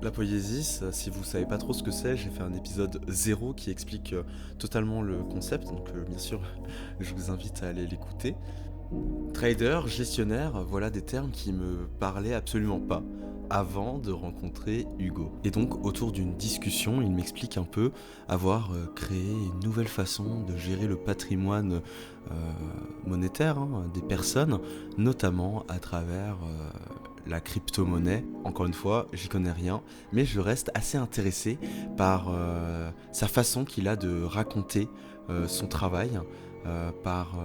La poiesis, si vous savez pas trop ce que c'est, j'ai fait un épisode 0 qui explique totalement le concept, donc bien sûr je vous invite à aller l'écouter. Trader, gestionnaire, voilà des termes qui me parlaient absolument pas avant de rencontrer Hugo. Et donc autour d'une discussion, il m'explique un peu avoir créé une nouvelle façon de gérer le patrimoine euh, monétaire des personnes, notamment à travers la crypto-monnaie. Encore une fois, j'y connais rien, mais je reste assez intéressé par sa façon qu'il a de raconter son travail, par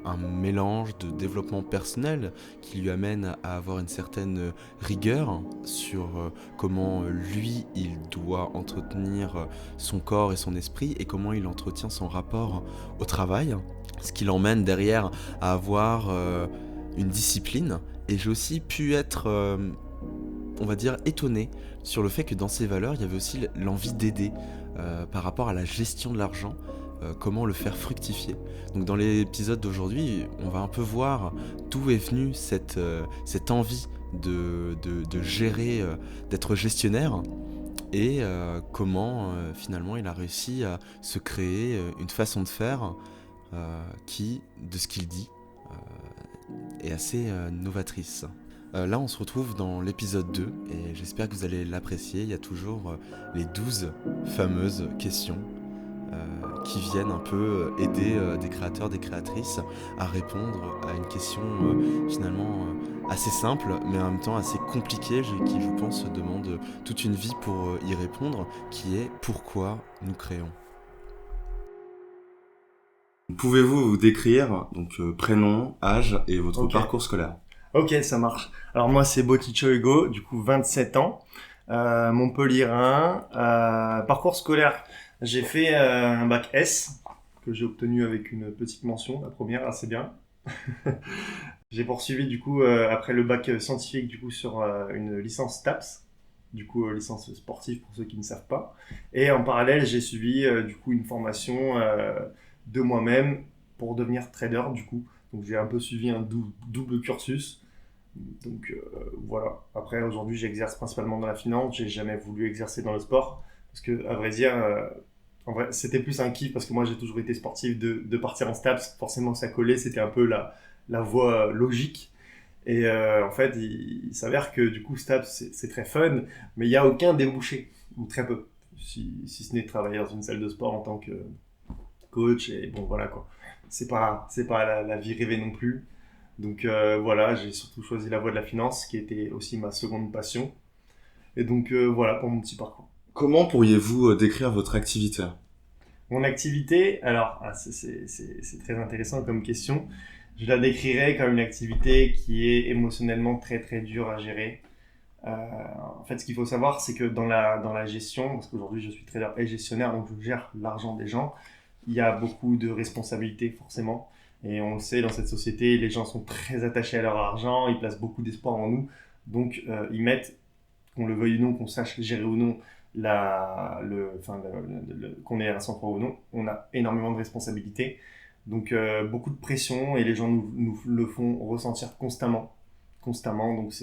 un mélange de développement personnel qui lui amène à avoir une certaine rigueur sur comment lui il doit entretenir son corps et son esprit et comment il entretient son rapport au travail, ce qui l'emmène derrière à avoir une discipline. Et j'ai aussi pu être on va dire étonné sur le fait que dans ses valeurs il y avait aussi l'envie d'aider par rapport à la gestion de l'argent, comment le faire fructifier. Donc dans l'épisode d'aujourd'hui, on va un peu voir d'où est venue cette envie de gérer, d'être gestionnaire et comment finalement il a réussi à se créer une façon de faire qui, de ce qu'il dit, est assez novatrice. Là, on se retrouve dans l'épisode 2 et j'espère que vous allez l'apprécier. Il y a toujours les 12 fameuses questions qui viennent un peu aider des créateurs, des créatrices à répondre à une question finalement assez simple, mais en même temps assez compliquée, qui je pense demande toute une vie pour y répondre, qui est pourquoi nous créons. Pouvez-vous vous décrire, donc prénom, âge et votre Ok, parcours scolaire? ok, ça marche. Alors moi c'est Boticho Hugo, du coup 27 ans, Montpellierin, parcours scolaire. J'ai fait un bac S que j'ai obtenu avec une petite mention, la première assez bien. J'ai poursuivi du coup après le bac scientifique du coup sur une licence TAPS, du coup licence sportive pour ceux qui ne savent pas. Et en parallèle j'ai suivi du coup une formation de moi-même pour devenir trader du coup. Donc j'ai un peu suivi un double cursus. Donc voilà. Après aujourd'hui j'exerce principalement dans la finance. J'ai jamais voulu exercer dans le sport parce que à vrai dire, en vrai c'était plus un kiff parce que moi j'ai toujours été sportif de partir en STAPS. Forcément ça collait, c'était un peu la voie logique. Et en fait il s'avère que du coup STAPS c'est très fun, mais il n'y a aucun débouché ou très peu. Si ce n'est de travailler dans une salle de sport en tant que coach et bon voilà quoi. C'est pas la vie rêvée non plus. Donc voilà, j'ai surtout choisi la voie de la finance, qui était aussi ma seconde passion. Et donc voilà pour mon petit parcours. Comment pourriez-vous décrire votre activité? Mon activité, alors c'est très intéressant comme question. Je la décrirais comme une activité qui est émotionnellement très très dure à gérer. Euh, En fait, ce qu'il faut savoir, c'est que dans la gestion, parce qu'aujourd'hui je suis trader et gestionnaire, donc je gère l'argent des gens, il y a beaucoup de responsabilités forcément. Et on le sait, dans cette société, les gens sont très attachés à leur argent, ils placent beaucoup d'espoir en nous. Donc ils mettent, qu'on le veuille ou non, qu'on sache gérer ou non, qu'on ait un sang-froid ou non, on a énormément de responsabilités. Donc beaucoup de pression et les gens nous le font ressentir constamment. Constamment, donc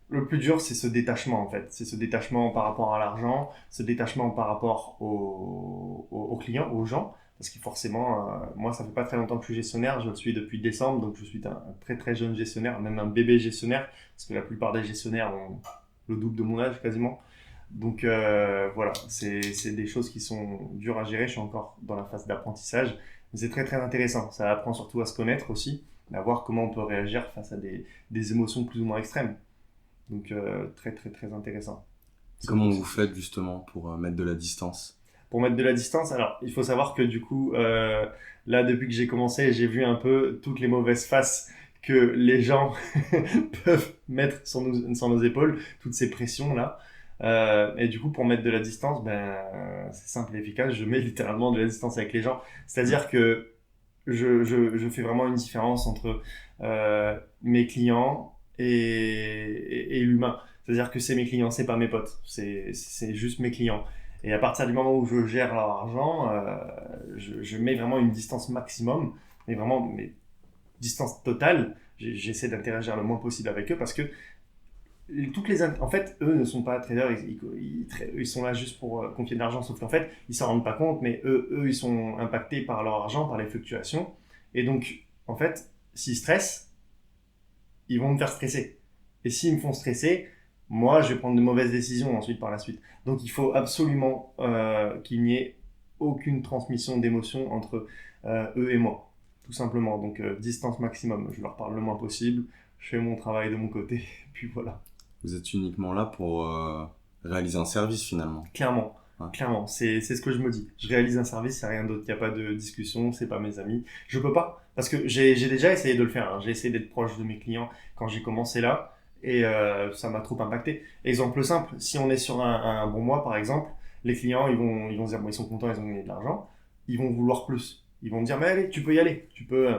le plus dur, c'est ce détachement en fait. C'est ce détachement par rapport à l'argent, ce détachement par rapport aux clients, aux gens. Parce que forcément, moi, ça fait pas très longtemps que je suis gestionnaire. Je le suis depuis décembre, donc je suis un très très jeune gestionnaire, même un bébé gestionnaire, parce que la plupart des gestionnaires ont le double de mon âge quasiment. Donc voilà, c'est des choses qui sont dures à gérer. Je suis encore dans la phase d'apprentissage, mais c'est très très intéressant. Ça apprend surtout à se connaître aussi, à voir comment on peut réagir face à des émotions plus ou moins extrêmes. Donc très très très intéressant. C'est Comment pour vous ça. faites justement pour mettre de la distance? Pour mettre de la distance, alors il faut savoir que du coup, là depuis que j'ai commencé, j'ai vu un peu toutes les mauvaises faces que les gens peuvent mettre sur nos épaules, toutes ces pressions-là. Et du coup, pour mettre de la distance, ben, c'est simple et efficace, je mets littéralement de la distance avec les gens. C'est-à-dire que je fais vraiment une différence entre mes clients et l'humain. C'est-à-dire que c'est mes clients, c'est pas mes potes. C'est juste mes clients. Et à partir du moment où je gère leur argent, je mets vraiment une distance maximum, mais vraiment distance totale. J'essaie d'interagir le moins possible avec eux parce que En fait, eux ne sont pas traders, ils sont là juste pour confier de l'argent, sauf qu'en fait, ils s'en rendent pas compte, mais eux, ils sont impactés par leur argent, par les fluctuations. Et donc, en fait, s'ils stressent, ils vont me faire stresser. Et s'ils me font stresser, moi, je vais prendre de mauvaises décisions ensuite par la suite. Donc, il faut absolument qu'il n'y ait aucune transmission d'émotions entre eux et moi, tout simplement. Donc, distance maximum. Je leur parle le moins possible, je fais mon travail de mon côté, puis voilà. Vous êtes uniquement là pour réaliser un service finalement. Clairement. Ouais. Clairement, c'est ce que je me dis. Je réalise un service, c'est rien d'autre. Il n'y a pas de discussion, c'est pas mes amis. Je peux pas, parce que j'ai déjà essayé de le faire. Hein. J'ai essayé d'être proche de mes clients quand j'ai commencé là, et ça m'a trop impacté. Exemple simple, si on est sur un bon mois par exemple, les clients ils vont se dire, bon, ils sont contents, ils ont gagné de l'argent, ils vont vouloir plus. Ils vont me dire, mais allez, tu peux y aller, tu peux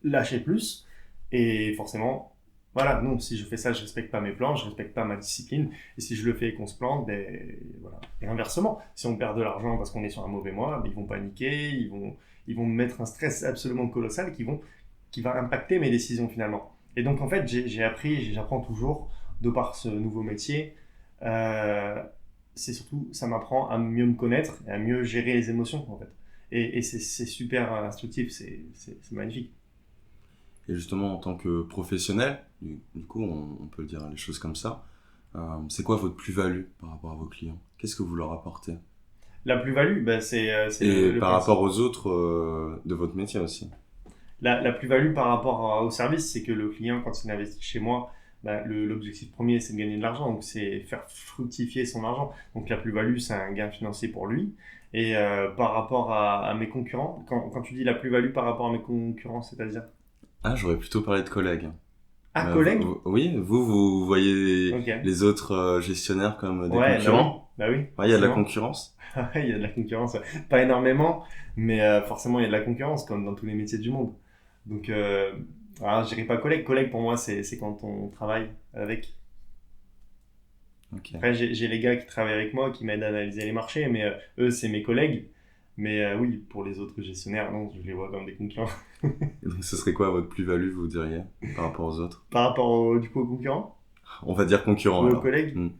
lâcher plus, et forcément. Voilà, non, si je fais ça, je respecte pas mes plans, je respecte pas ma discipline. Et si je le fais et qu'on se plante, ben voilà. Et inversement, si on perd de l'argent parce qu'on est sur un mauvais mois, ben, ils vont paniquer, ils vont me mettre un stress absolument colossal qui va impacter mes décisions finalement. Et donc en fait, j'apprends toujours de par ce nouveau métier. C'est surtout, ça m'apprend à mieux me connaître et à mieux gérer les émotions en fait. Et c'est super instructif, c'est magnifique. Et justement, en tant que professionnel, du coup, on peut dire les choses comme ça, c'est quoi votre plus-value par rapport à vos clients? Qu'est-ce que vous leur apportez? La plus-value, ben, c'est Et le par principe. rapport aux autres de votre métier aussi. La plus-value par rapport au service, c'est que le client, quand il investit chez moi, ben, l'objectif premier, c'est de gagner de l'argent, donc c'est faire fructifier son argent. Donc la plus-value, c'est un gain financier pour lui. Et par rapport à mes concurrents, quand tu dis la plus-value par rapport à mes concurrents, c'est-à-dire Ah, j'aurais plutôt parlé de collègues. collègue. Oui, vous voyez Ok. les autres gestionnaires comme des Ouais, concurrents? bah oui. Ouais, il y a de la Forcément. concurrence. Il y a de la concurrence, ouais. Pas énormément, mais forcément il y a de la concurrence comme dans tous les métiers du monde. Donc, je dirais pas collègue. Collègue pour moi, c'est quand on travaille avec. Ok. Après, j'ai les gars qui travaillent avec moi, qui m'aident à analyser les marchés, mais eux, c'est mes collègues. Mais oui, pour les autres gestionnaires, non, je les vois comme des concurrents. Et donc, ce serait quoi votre plus-value, vous diriez, par rapport aux autres? Par rapport du coup, aux concurrents On va dire concurrents ou aux alors. collègues, Hmm.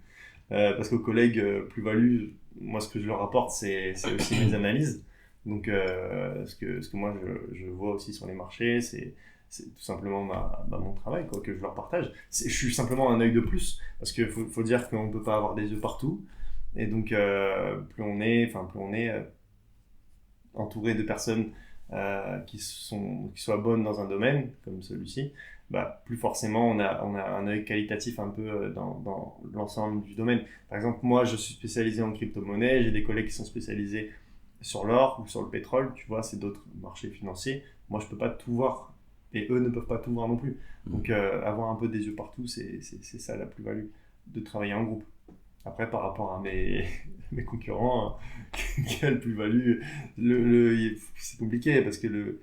parce qu'aux collègues, plus-value, moi, ce que je leur apporte, c'est aussi mes analyses. Donc, ce que moi, je vois aussi sur les marchés, c'est tout simplement mon travail quoi, que je leur partage. Je suis simplement un œil de plus, parce qu'il faut dire qu'on ne peut pas avoir des yeux partout. Et donc, plus on est entouré de personnes qui soient bonnes dans un domaine, comme celui-ci, bah, plus forcément on a un œil qualitatif un peu dans l'ensemble du domaine. Par exemple, moi je suis spécialisé en crypto-monnaie, j'ai des collègues qui sont spécialisés sur l'or ou sur le pétrole, tu vois, c'est d'autres marchés financiers. Moi je peux pas tout voir et eux ne peuvent pas tout voir non plus. Donc avoir un peu des yeux partout, c'est ça la plus-value de travailler en groupe. Après, par rapport à mes concurrents, quelle plus-value c'est compliqué parce que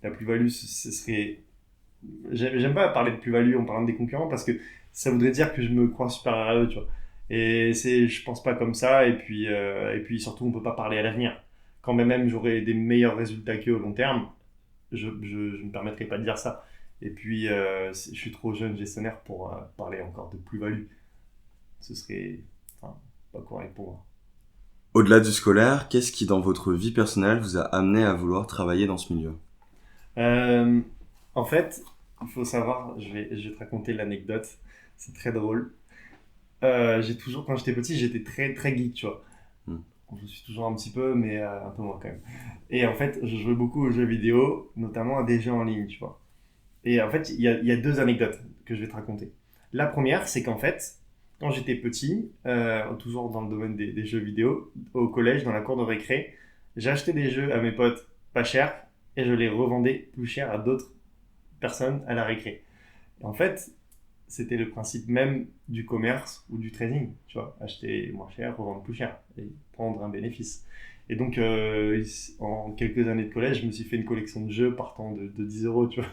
la plus-value, ce serait. J'aime pas parler de plus-value en parlant des concurrents parce que ça voudrait dire que je me crois supérieur à eux, tu vois. Et je pense pas comme ça. Et puis surtout, on peut pas parler à l'avenir. Quand même j'aurai des meilleurs résultats qu'eux au long terme, je me permettrai pas de dire ça. Et puis, je suis trop jeune gestionnaire pour parler encore de plus-value. Ce serait pas correct pour moi. Au-delà du scolaire, qu'est-ce qui dans votre vie personnelle vous a amené à vouloir travailler dans ce milieu? En fait, il faut savoir, je vais te raconter l'anecdote, c'est très drôle. Quand j'étais petit, j'étais très très geek, tu vois. Je suis toujours un petit peu, mais un peu moins quand même. Et en fait, je jouais beaucoup aux jeux vidéo, notamment à des jeux en ligne, tu vois. Et en fait, il y a deux anecdotes que je vais te raconter. La première, c'est qu'en fait, quand j'étais petit, toujours dans le domaine des jeux vidéo, au collège, dans la cour de récré, j'achetais des jeux à mes potes pas chers et je les revendais plus cher à d'autres personnes à la récré. Et en fait, c'était le principe même du commerce ou du trading, tu vois, acheter moins cher, revendre plus cher et prendre un bénéfice. Et donc, en quelques années de collège, je me suis fait une collection de jeux partant de 10 euros, tu vois.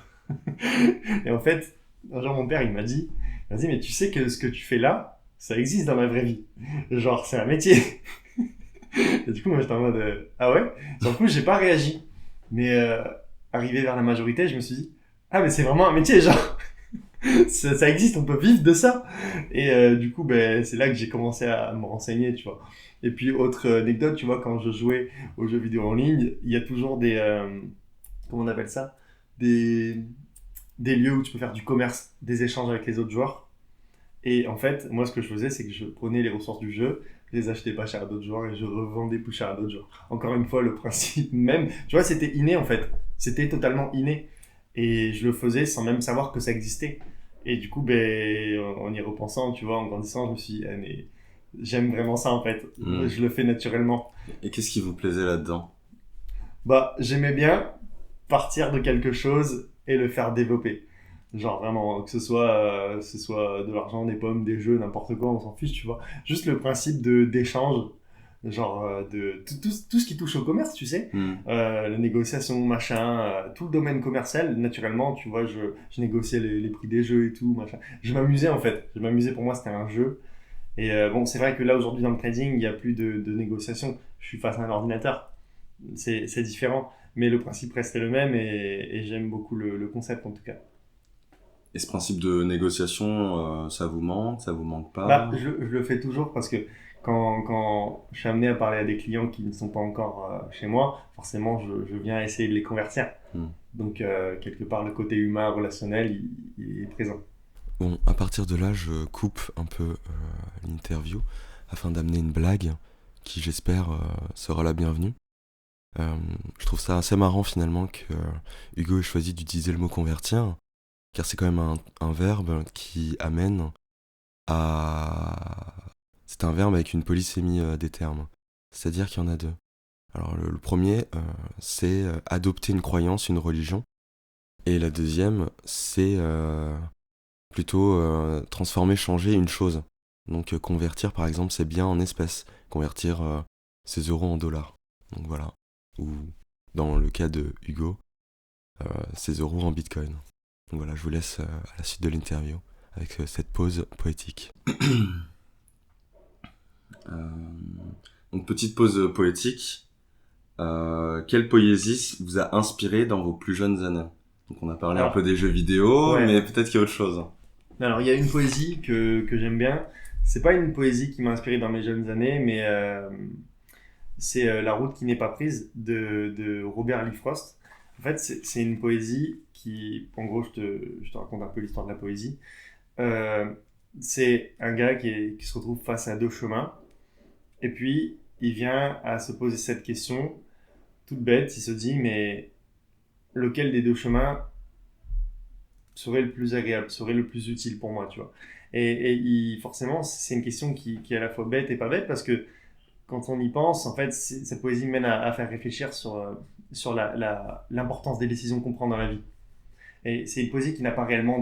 Et en fait, un jour, mon père, il m'a dit, mais tu sais que ce que tu fais là, ça existe dans la vraie vie. Genre, c'est un métier. Et du coup, moi, j'étais en mode, ah ouais? Sur le coup, j'ai pas réagi. Mais arrivé vers la majorité, je me suis dit, ah, mais c'est vraiment un métier, genre. ça existe, on peut vivre de ça. Et du coup, ben, c'est là que j'ai commencé à me renseigner, tu vois. Et puis, autre anecdote, tu vois, quand je jouais aux jeux vidéo en ligne, il y a toujours des... comment on appelle ça? Des, des lieux où tu peux faire du commerce, des échanges avec les autres joueurs. Et en fait, moi, ce que je faisais, c'est que je prenais les ressources du jeu, je les achetais pas cher à d'autres joueurs et je revendais plus cher à d'autres joueurs. Encore une fois, le principe même, tu vois, c'était inné en fait. C'était totalement inné. Et je le faisais sans même savoir que ça existait. Et du coup, ben, en y repensant, tu vois, en grandissant, je me suis dit, ah, mais j'aime vraiment ça en fait. Je le fais naturellement. Et qu'est-ce qui vous plaisait là-dedans? Bah, j'aimais bien partir de quelque chose et le faire développer. Genre vraiment, que ce soit de l'argent, des pommes, des jeux, n'importe quoi, on s'en fiche, tu vois. Juste le principe d'échange, genre de tout ce qui touche au commerce, tu sais. Les négociations, machin, tout le domaine commercial, naturellement, tu vois, je négociais les prix des jeux et tout, machin. Je m'amusais en fait. Je m'amusais, pour moi, c'était un jeu. Et bon, c'est vrai que là, aujourd'hui, dans le trading, il n'y a plus de négociation. Je suis face à un ordinateur. C'est différent. Mais le principe restait le même et j'aime beaucoup le concept en tout cas. Et ce principe de négociation, ça vous manque pas? Bah, je le fais toujours parce que quand je suis amené à parler à des clients qui ne sont pas encore chez moi, forcément je viens essayer de les convertir. Donc quelque part le côté humain, relationnel, il est présent. Bon, à partir de là, je coupe un peu l'interview afin d'amener une blague qui, j'espère, sera la bienvenue. Je trouve ça assez marrant finalement que Hugo ait choisi d'utiliser le mot convertir, car c'est quand même un verbe qui amène à... C'est un verbe avec une polysémie des termes, c'est-à-dire qu'il y en a deux. Alors le premier, c'est adopter une croyance, une religion, et la deuxième, c'est plutôt transformer, changer une chose. Donc convertir par exemple, c'est bien en espèces, convertir ses euros en dollars. Donc voilà. Ou dans le cas de Hugo, ses euros en bitcoin. Donc voilà, je vous laisse à la suite de l'interview avec cette pause poétique. Donc petite pause poétique. Quelle poésie vous a inspiré dans vos plus jeunes années? Donc on a parlé un peu des jeux vidéo, ouais. Mais peut-être qu'il y a autre chose. Alors il y a une poésie que j'aime bien. C'est pas une poésie qui m'a inspiré dans mes jeunes années, mais c'est La route qui n'est pas prise de Robert Lee Frost. En fait, c'est une poésie qui, en gros, je te raconte un peu l'histoire de la poésie. C'est un gars qui se retrouve face à deux chemins, et puis il vient à se poser cette question, toute bête, il se dit, mais lequel des deux chemins serait le plus agréable, serait le plus utile pour moi, tu vois. Et forcément, c'est une question qui est à la fois bête et pas bête, parce que quand on y pense, en fait, cette poésie mène à faire réfléchir sur l'importance des décisions qu'on prend dans la vie. Et c'est une poésie qui n'a pas réellement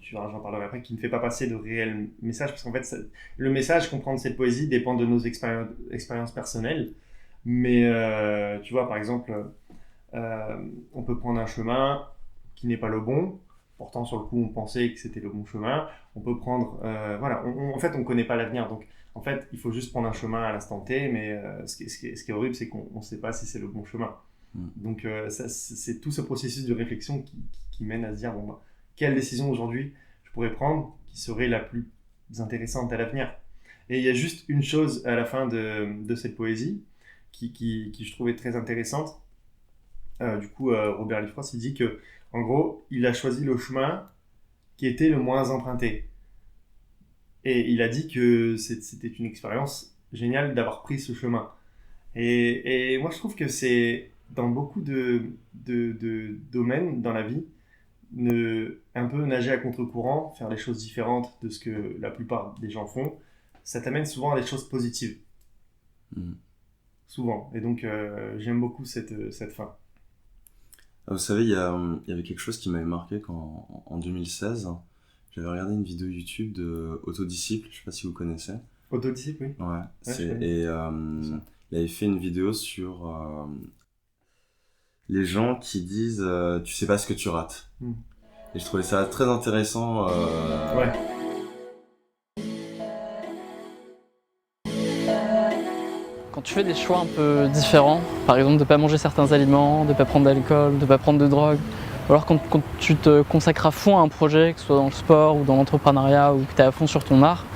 j'en parlerai après, qui ne fait pas passer de réel message, parce qu'en fait, le message qu'on prend de cette poésie dépend de nos expériences personnelles. Mais tu vois, par exemple, on peut prendre un chemin qui n'est pas le bon. Pourtant, sur le coup, on pensait que c'était le bon chemin. On peut prendre... voilà, en fait, on ne connaît pas l'avenir. Donc, en fait, il faut juste prendre un chemin à l'instant T, mais ce qui est horrible, c'est qu'on ne sait pas si c'est le bon chemin. Donc, c'est tout ce processus de réflexion qui mène à se dire, bon, bah, quelle décision aujourd'hui je pourrais prendre qui serait la plus intéressante à l'avenir. Et il y a juste une chose à la fin de cette poésie qui je trouvais très intéressante. Du coup, Robert Lee Frost, il dit que, en gros, il a choisi le chemin qui était le moins emprunté. Et il a dit que c'était une expérience géniale d'avoir pris ce chemin. Et moi, je trouve que c'est dans beaucoup de domaines dans la vie, un peu nager à contre-courant, faire des choses différentes de ce que la plupart des gens font, ça t'amène souvent à des choses positives. Souvent. Et donc, j'aime beaucoup cette fin. Vous savez, il y avait quelque chose qui m'avait marqué quand, en 2016, j'avais regardé une vidéo YouTube de Autodisciple, je sais pas si vous connaissez. Autodisciple, oui. Ouais, et il avait fait une vidéo sur les gens qui disent tu sais pas ce que tu rates. Et je trouvais ça très intéressant. Ouais. Quand tu fais des choix un peu différents, par exemple de ne pas manger certains aliments, de ne pas prendre d'alcool, de ne pas prendre de drogue, Ou alors quand tu te consacres à fond à un projet, que ce soit dans le sport ou dans l'entrepreneuriat ou que tu es à fond sur ton art,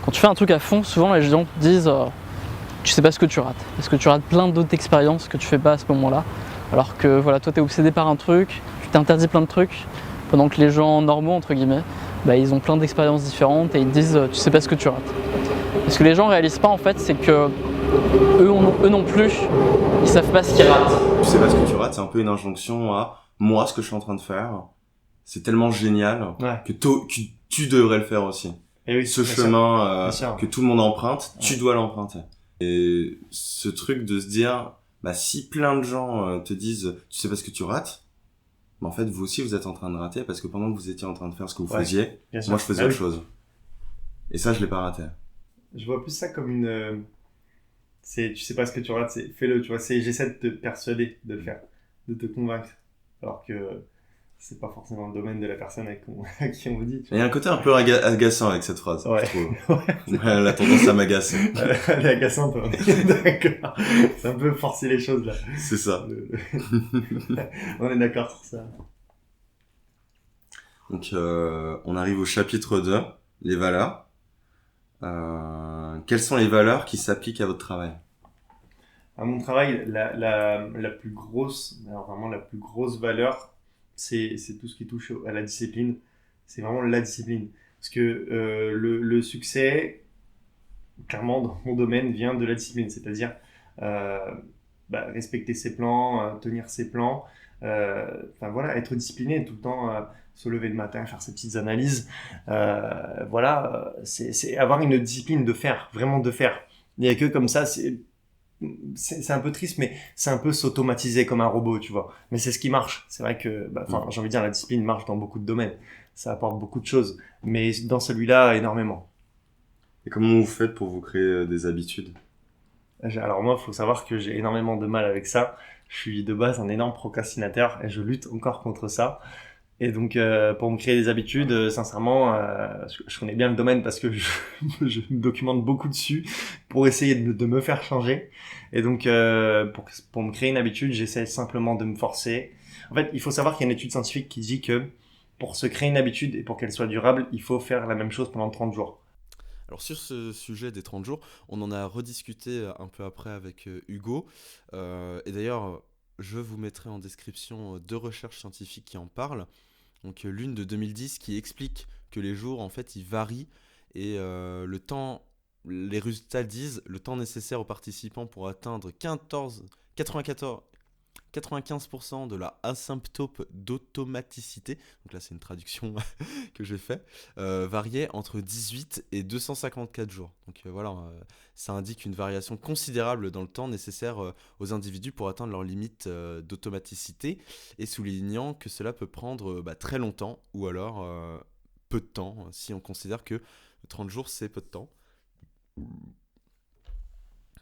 quand tu fais un truc à fond, souvent les gens te disent tu sais pas ce que tu rates. Parce que tu rates plein d'autres expériences que tu fais pas à ce moment-là. Alors que voilà, toi tu es obsédé par un truc, tu t'interdis plein de trucs, pendant que les gens normaux, entre guillemets, ils ont plein d'expériences différentes et ils te disent tu sais pas ce que tu rates. Ce que les gens réalisent pas en fait, c'est que eux non plus, ils savent pas ce qu'ils ratent. Tu sais pas ce que tu rates, c'est un peu une injonction à moi, ce que je suis en train de faire, c'est tellement génial que tu devrais le faire aussi. Et oui, Ce chemin que tout le monde emprunte, tu dois l'emprunter. Et ce truc de se dire, si plein de gens te disent tu sais pas ce que tu rates, en fait vous aussi vous êtes en train de rater parce que pendant que vous étiez en train de faire ce que vous faisiez, moi je faisais autre chose. Et ça je l'ai pas raté. Je vois plus ça comme une tu sais pas ce que tu rates, c'est fais-le, tu vois, j'essaie de te persuader de le faire, de te convaincre, alors que c'est pas forcément le domaine de la personne à qui on vous dit. Il y a un côté un peu agaçant avec cette phrase, je trouve. Elle a tendance à m'agacer. Elle est agaçante, on est d'accord. C'est un peu forcer les choses là. C'est ça. On est d'accord sur ça. Donc on arrive au chapitre 2, les valeurs. Quelles sont les valeurs qui s'appliquent à votre travail? À mon travail, la plus grosse, alors vraiment la plus grosse valeur, c'est tout ce qui touche à la discipline. C'est vraiment la discipline. Parce que le succès, clairement, dans mon domaine, vient de la discipline. C'est-à-dire respecter ses plans, tenir ses plans. Être discipliné tout le temps, se lever le matin, faire ses petites analyses. C'est avoir une discipline de faire, vraiment de faire. Il n'y a que comme ça, c'est un peu triste, mais c'est un peu s'automatiser comme un robot, tu vois. Mais c'est ce qui marche. C'est vrai que, j'ai envie de dire, la discipline marche dans beaucoup de domaines. Ça apporte beaucoup de choses. Mais dans celui-là, énormément. Et comment vous faites pour vous créer des habitudes? Alors moi, il faut savoir que j'ai énormément de mal avec ça. Je suis de base un énorme procrastinateur et je lutte encore contre ça. Et donc, pour me créer des habitudes, sincèrement, je connais bien le domaine parce que je me documente beaucoup dessus pour essayer de me faire changer. Et donc, pour me créer une habitude, j'essaie simplement de me forcer. En fait, il faut savoir qu'il y a une étude scientifique qui dit que pour se créer une habitude et pour qu'elle soit durable, il faut faire la même chose pendant 30 jours. Alors sur ce sujet des 30 jours, on en a rediscuté un peu après avec Hugo. Et d'ailleurs, je vous mettrai en description 2 recherches scientifiques qui en parlent. Donc l'une de 2010 qui explique que les jours en fait ils varient et le temps, les résultats disent le temps nécessaire aux participants pour atteindre 95% de la asymptote d'automaticité, donc là c'est une traduction que j'ai fait, variait entre 18 et 254 jours. Donc ça indique une variation considérable dans le temps nécessaire aux individus pour atteindre leur limite d'automaticité, et soulignant que cela peut prendre très longtemps ou alors peu de temps, si on considère que 30 jours c'est peu de temps.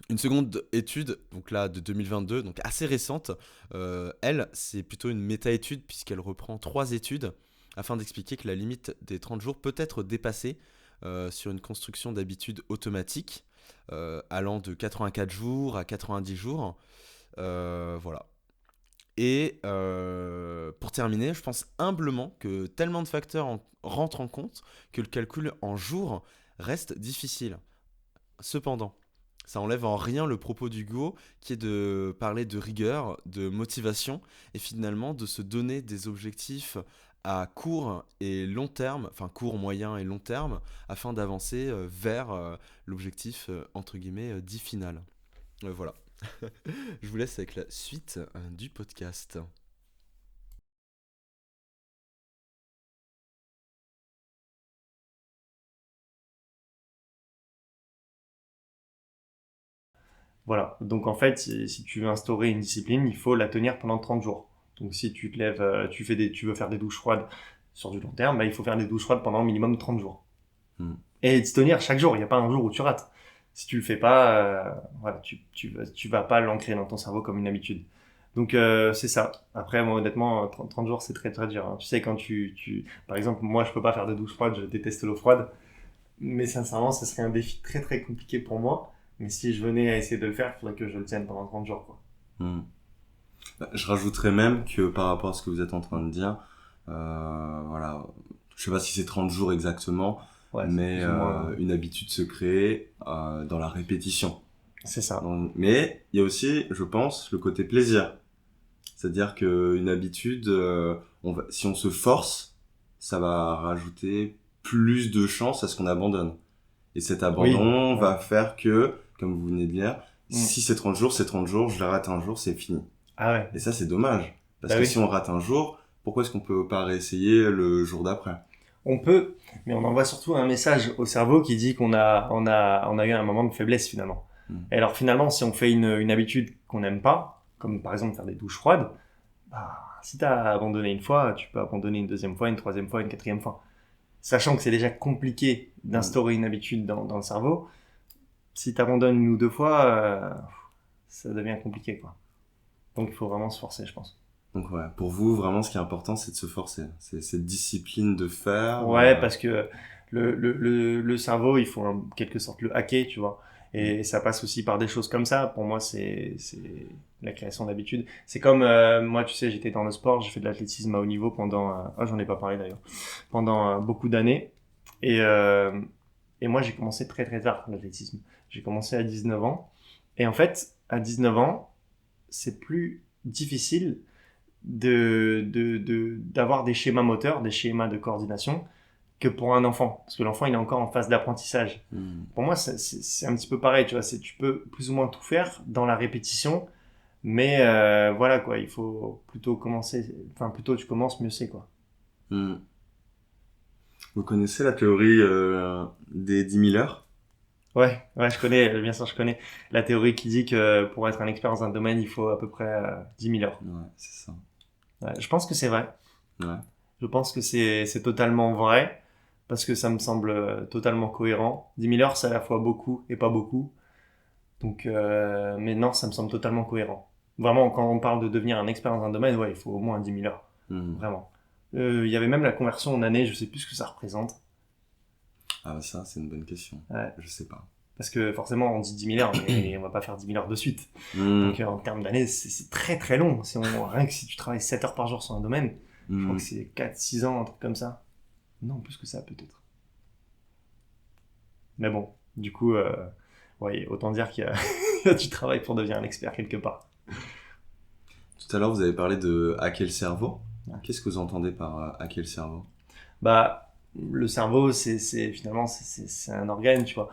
Une seconde étude, donc là de 2022, donc assez récente, elle, c'est plutôt une méta-étude puisqu'elle reprend 3 études afin d'expliquer que la limite des 30 jours peut être dépassée sur une construction d'habitudes automatiques allant de 84 jours à 90 jours. Voilà. Et pour terminer, je pense humblement que tellement de facteurs rentrent en compte que le calcul en jours reste difficile. Cependant, ça enlève en rien le propos d'Hugo qui est de parler de rigueur, de motivation et finalement de se donner des objectifs à court et long terme, enfin court, moyen et long terme, afin d'avancer vers l'objectif entre guillemets dit final. Voilà. Je vous laisse avec la suite du podcast. Voilà. Donc en fait, si tu veux instaurer une discipline, il faut la tenir pendant 30 jours. Donc si tu te lèves, tu veux faire des douches froides sur du long terme, il faut faire des douches froides pendant au minimum 30 jours. Et t'y tenir chaque jour, il n'y a pas un jour où tu rates. Si tu le fais pas, tu vas pas l'ancrer dans ton cerveau comme une habitude. Donc c'est ça. Après, moi honnêtement, 30 jours c'est très très dur. Hein. Tu sais, quand par exemple, moi je peux pas faire de douche froide, je déteste l'eau froide. Mais sincèrement, ce serait un défi très très compliqué pour moi. Mais si je venais à essayer de le faire, il faudrait que je le tienne pendant 30 jours. Quoi. Je rajouterais même que par rapport à ce que vous êtes en train de dire, voilà, je sais pas si c'est 30 jours exactement, Ouais, mais plus ou moins, une habitude se crée dans la répétition. c'est ça. Mais il y a aussi, je pense, le côté plaisir. C'est-à-dire qu'une habitude, si on se force, ça va rajouter plus de chances à ce qu'on abandonne. Et cet abandon Oui, va ouais. faire que, comme vous venez de dire, Mm. si c'est 30 jours, c'est 30 jours, je la rate un jour, c'est fini. Ah ouais. Et ça, c'est dommage. Parce Bah que oui. si on rate un jour, pourquoi est-ce qu'on peut pas réessayer le jour d'après? On peut, mais on envoie surtout un message au cerveau qui dit qu'on a eu un moment de faiblesse finalement. Mm. Et alors finalement, si on fait une habitude qu'on n'aime pas, comme par exemple faire des douches froides, bah, si t'as abandonné une fois, tu peux abandonner une deuxième fois, une troisième fois, une quatrième fois. Sachant que c'est déjà compliqué d'instaurer une habitude dans le cerveau, si t'abandonnes une ou deux fois, ça devient compliqué, quoi. Donc il faut vraiment se forcer, je pense. Donc ouais, pour vous, vraiment, ce qui est important, c'est de se forcer. C'est cette discipline de faire. Ouais, parce que le cerveau, il faut en quelque sorte le hacker, tu vois. Et ça passe aussi par des choses comme ça. Pour moi, c'est la création d'habitudes. C'est comme, moi, tu sais, j'étais dans le sport, j'ai fait de l'athlétisme à haut niveau pendant, j'en ai pas parlé d'ailleurs, pendant beaucoup d'années. Et moi, j'ai commencé très très tard l'athlétisme. J'ai commencé à 19 ans. Et en fait, à 19 ans, c'est plus difficile d'avoir des schémas moteurs, des schémas de coordination que pour un enfant. Parce que l'enfant, il est encore en phase d'apprentissage. Pour moi, c'est un petit peu pareil, tu vois. Tu peux plus ou moins tout faire dans la répétition, mais voilà, quoi. Il faut plutôt commencer, enfin, plutôt tu commences, mieux c'est, quoi. Mm. Vous connaissez la théorie des 10 000 heures? Ouais, je connais, bien sûr, je connais la théorie qui dit que pour être un expert dans un domaine, il faut à peu près 10 000 heures. Ouais, c'est ça. Ouais, je pense que c'est vrai. Ouais. Je pense que c'est totalement vrai, parce que ça me semble totalement cohérent. 10 000 heures, c'est à la fois beaucoup et pas beaucoup. Donc, mais non, ça me semble totalement cohérent. Vraiment, quand on parle de devenir un expert dans un domaine, ouais, il faut au moins 10 000 heures. Mm. Vraiment. Il y avait même la conversion en années, je sais plus ce que ça représente. Ah, ça, c'est une bonne question. Ouais. Je sais pas. Parce que forcément, on dit 10 000 heures, mais on va pas faire 10 000 heures de suite. Mm. Donc, en termes d'années, c'est très très long. Rien que si tu travailles 7 heures par jour sur un domaine, je crois Mm. que c'est 4-6 ans, un truc comme ça. Non, plus que ça, peut-être. Mais bon, du coup, ouais, autant dire qu'il y a, il y a du travail pour devenir un expert quelque part. Tout à l'heure, vous avez parlé de hacker le cerveau. Ouais. Qu'est-ce que vous entendez par hacker le cerveau? Bah, le cerveau, finalement, c'est un organe, tu vois.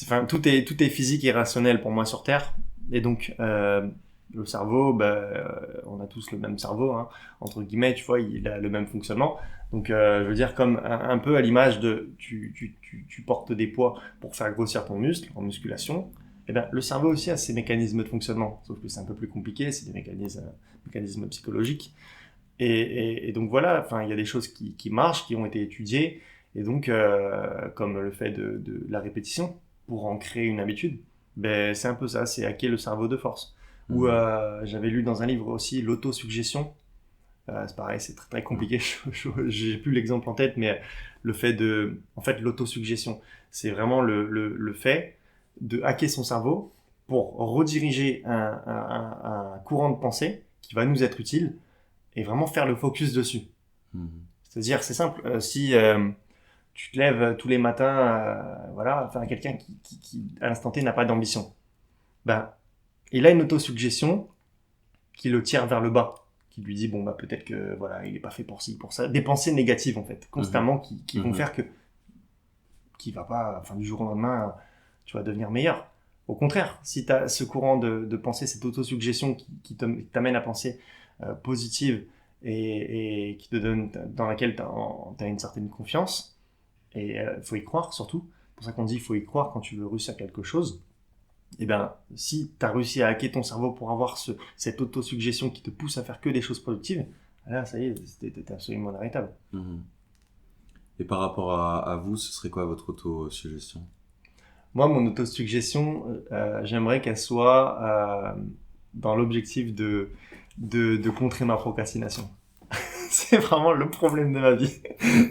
Enfin, tout est physique et rationnel pour moi sur Terre. Et donc, le cerveau, on a tous le même cerveau, hein, entre guillemets, tu vois, il a le même fonctionnement. Donc, je veux dire, comme un peu à l'image de, tu portes des poids pour faire grossir ton muscle, en musculation, et ben, le cerveau aussi a ses mécanismes de fonctionnement. Sauf que c'est un peu plus compliqué, c'est des mécanismes psychologiques. Et donc voilà, enfin, il y a des choses qui marchent, qui ont été étudiées, et donc, comme le fait de la répétition, pour en créer une habitude, ben, c'est un peu ça, c'est hacker le cerveau de force. Ou j'avais lu dans un livre aussi l'autosuggestion. C'est pareil, c'est très, très compliqué, j'ai plus l'exemple en tête, mais le fait en fait, l'autosuggestion, c'est vraiment le fait de hacker son cerveau pour rediriger un courant de pensée qui va nous être utile et vraiment faire le focus dessus. Mm. C'est-à-dire, c'est simple, si tu te lèves tous les matins, voilà, enfin, quelqu'un qui à l'instant T n'a pas d'ambition, ben, il a une autosuggestion qui le tire vers le bas, qui lui dit, bon, bah, peut-être que, voilà, il est pas fait pour ci, pour ça. Des pensées négatives, en fait, constamment, qui vont faire qu'il va pas, enfin, du jour au lendemain, tu vas devenir meilleur. Au contraire, si tu as ce courant de pensée, cette autosuggestion qui t'amène à penser positive et qui te donne, dans laquelle tu as une certaine confiance, et il faut y croire surtout. C'est pour ça qu'on dit il faut y croire quand tu veux réussir quelque chose. Et bien, si tu as réussi à hacker ton cerveau pour avoir cette autosuggestion qui te pousse à faire que des choses productives, là, ça y est, t'es absolument inarrêtable. Mm. Et par rapport à vous, ce serait quoi votre autosuggestion? Moi, mon autosuggestion, j'aimerais qu'elle soit dans l'objectif de contrer ma procrastination. C'est vraiment le problème de ma vie.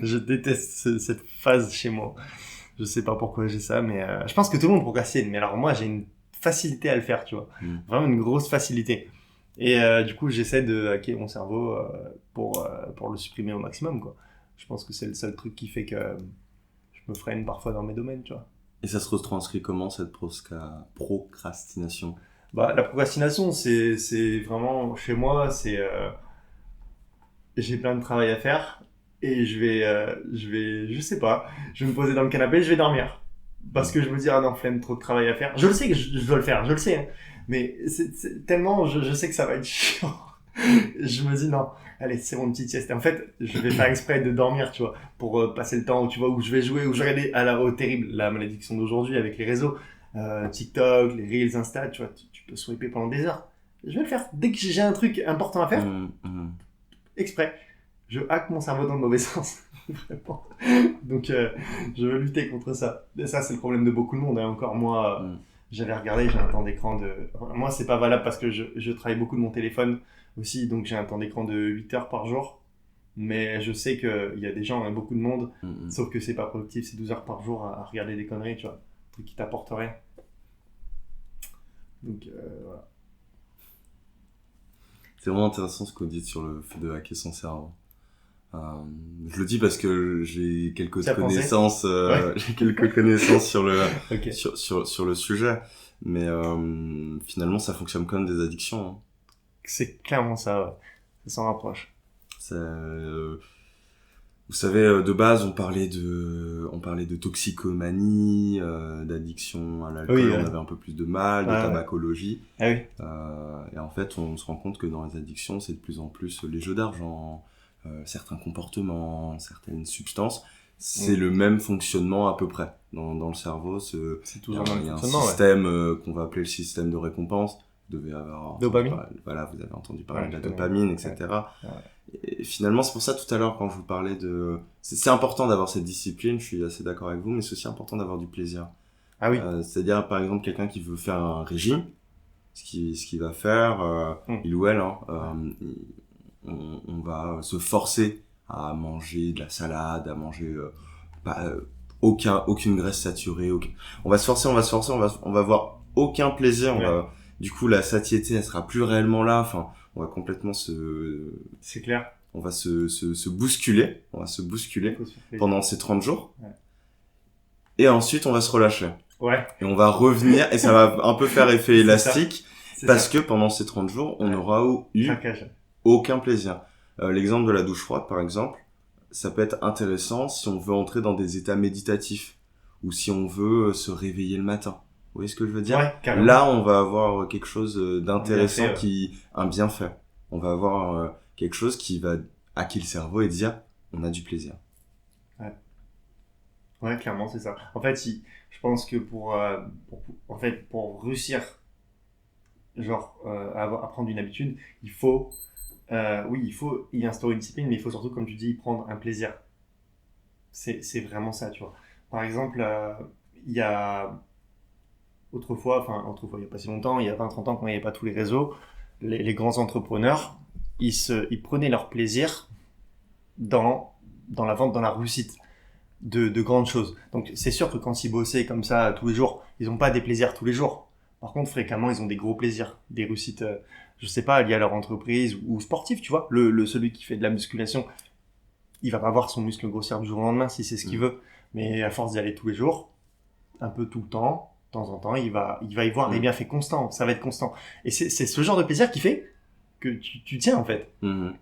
Je déteste cette phase chez moi. Je sais pas pourquoi j'ai ça, mais je pense que tout le monde procrastine. Mais alors moi, j'ai une facilité à le faire, tu vois. Vraiment une grosse facilité. Et du coup, j'essaie de hacker mon cerveau pour le supprimer au maximum, quoi. Je pense que c'est le seul truc qui fait que je me freine parfois dans mes domaines, tu vois. Et ça se retranscrit comment, cette procrastination? Bah, la procrastination, c'est vraiment, chez moi, j'ai plein de travail à faire et je sais pas, je vais me poser dans le canapé, je vais dormir. Parce que je me dis, ah non, flemme, trop de travail à faire. Je le sais que je dois le faire, je le sais, hein. Mais c'est tellement, je sais que ça va être chiant. Je me dis, non, allez, c'est mon petite sieste. Et en fait, je vais faire exprès de dormir, tu vois, pour passer le temps où, tu vois, où je vais jouer, où je vais regarder au terrible, la malédiction d'aujourd'hui avec les réseaux, TikTok, les Reels, Insta, tu vois, tu peux swiper pendant des heures. Je vais le faire. Dès que j'ai un truc important à faire, exprès, je hack mon cerveau dans le mauvais sens. Vraiment. Donc, je veux lutter contre ça. Et ça, c'est le problème de beaucoup de monde. Hein. Encore moi, j'avais regardé, j'ai un temps d'écran de... Enfin, moi, c'est pas valable parce que je travaille beaucoup de mon téléphone aussi, donc j'ai un temps d'écran de 8 heures par jour. Mais je sais qu'il y a des gens, hein, beaucoup de monde, sauf que c'est pas productif, c'est 12 heures par jour à regarder des conneries, tu vois. Un truc qui t'apporte rien. Donc, voilà. C'est vraiment intéressant ce qu'on dit sur le fait de hacker son cerveau. Je le dis parce que j'ai quelques connaissances, j'ai quelques connaissances sur le Okay. sur le sujet, mais finalement ça fonctionne comme des addictions. Hein. C'est clairement ça, ouais. Ça s'en rapproche. Vous savez, de base, on parlait de toxicomanie, d'addiction à l'alcool, Oui, on avait un peu plus de mal, de tabacologie. Ah oui. Et en fait, on se rend compte que dans les addictions, c'est de plus en plus les jeux d'argent, certains comportements, certaines substances. C'est le même fonctionnement à peu près dans le cerveau. C'est toujours le même Il y a un fonctionnement, système qu'on va appeler le système de récompense. Vous devez avoir dopamine. Voilà, vous avez entendu parler de la dopamine, etc. Ouais. Et finalement, c'est pour ça tout à l'heure quand je vous parlais de... C'est important d'avoir cette discipline, je suis assez d'accord avec vous, mais c'est aussi important d'avoir du plaisir. Ah oui. C'est-à-dire, par exemple, quelqu'un qui veut faire un régime, ce qu'il va faire, il ou elle, hein, on va se forcer à manger de la salade, à manger aucune graisse saturée. On va se forcer, on va avoir aucun plaisir. Du coup, la satiété, elle sera plus réellement là. Enfin, on va complètement C'est clair. On va se bousculer. On va se bousculer pendant ces 30 jours. Ouais. Et ensuite, on va se relâcher. Ouais. Et on va revenir, et ça va un peu faire effet élastique, parce que pendant ces 30 jours, on n'aura eu aucun plaisir. L'exemple de la douche froide, par exemple, ça peut être intéressant si on veut entrer dans des états méditatifs, ou si on veut se réveiller le matin. Vous voyez ce que je veux dire? Ouais, là, on va avoir quelque chose d'intéressant, un bienfait. On va avoir quelque chose qui va hacker le cerveau et dire, on a du plaisir. Ouais, clairement, c'est ça. En fait, je pense que pour réussir, apprendre une habitude, il faut y instaurer une discipline, mais il faut surtout, comme tu dis, y prendre un plaisir. C'est vraiment ça, tu vois. Par exemple, il y a autrefois, il n'y a pas si longtemps, il y a 20-30 ans, quand il n'y avait pas tous les réseaux, les grands entrepreneurs, ils prenaient leur plaisir dans la vente, dans la réussite de grandes choses. Donc, c'est sûr que quand ils bossaient comme ça tous les jours, ils n'ont pas des plaisirs tous les jours. Par contre, fréquemment, ils ont des gros plaisirs, des réussites, je sais pas, liées à leur entreprise ou sportif, tu vois. Celui qui fait de la musculation, il va pas voir son muscle grossir du jour au lendemain si c'est ce qu'il veut. Mais à force d'y aller tous les jours, un peu tout le temps, de temps en temps, il va y voir des bienfaits constants. Ça va être constant. Et c'est ce genre de plaisir qui fait que tu tiens, en fait.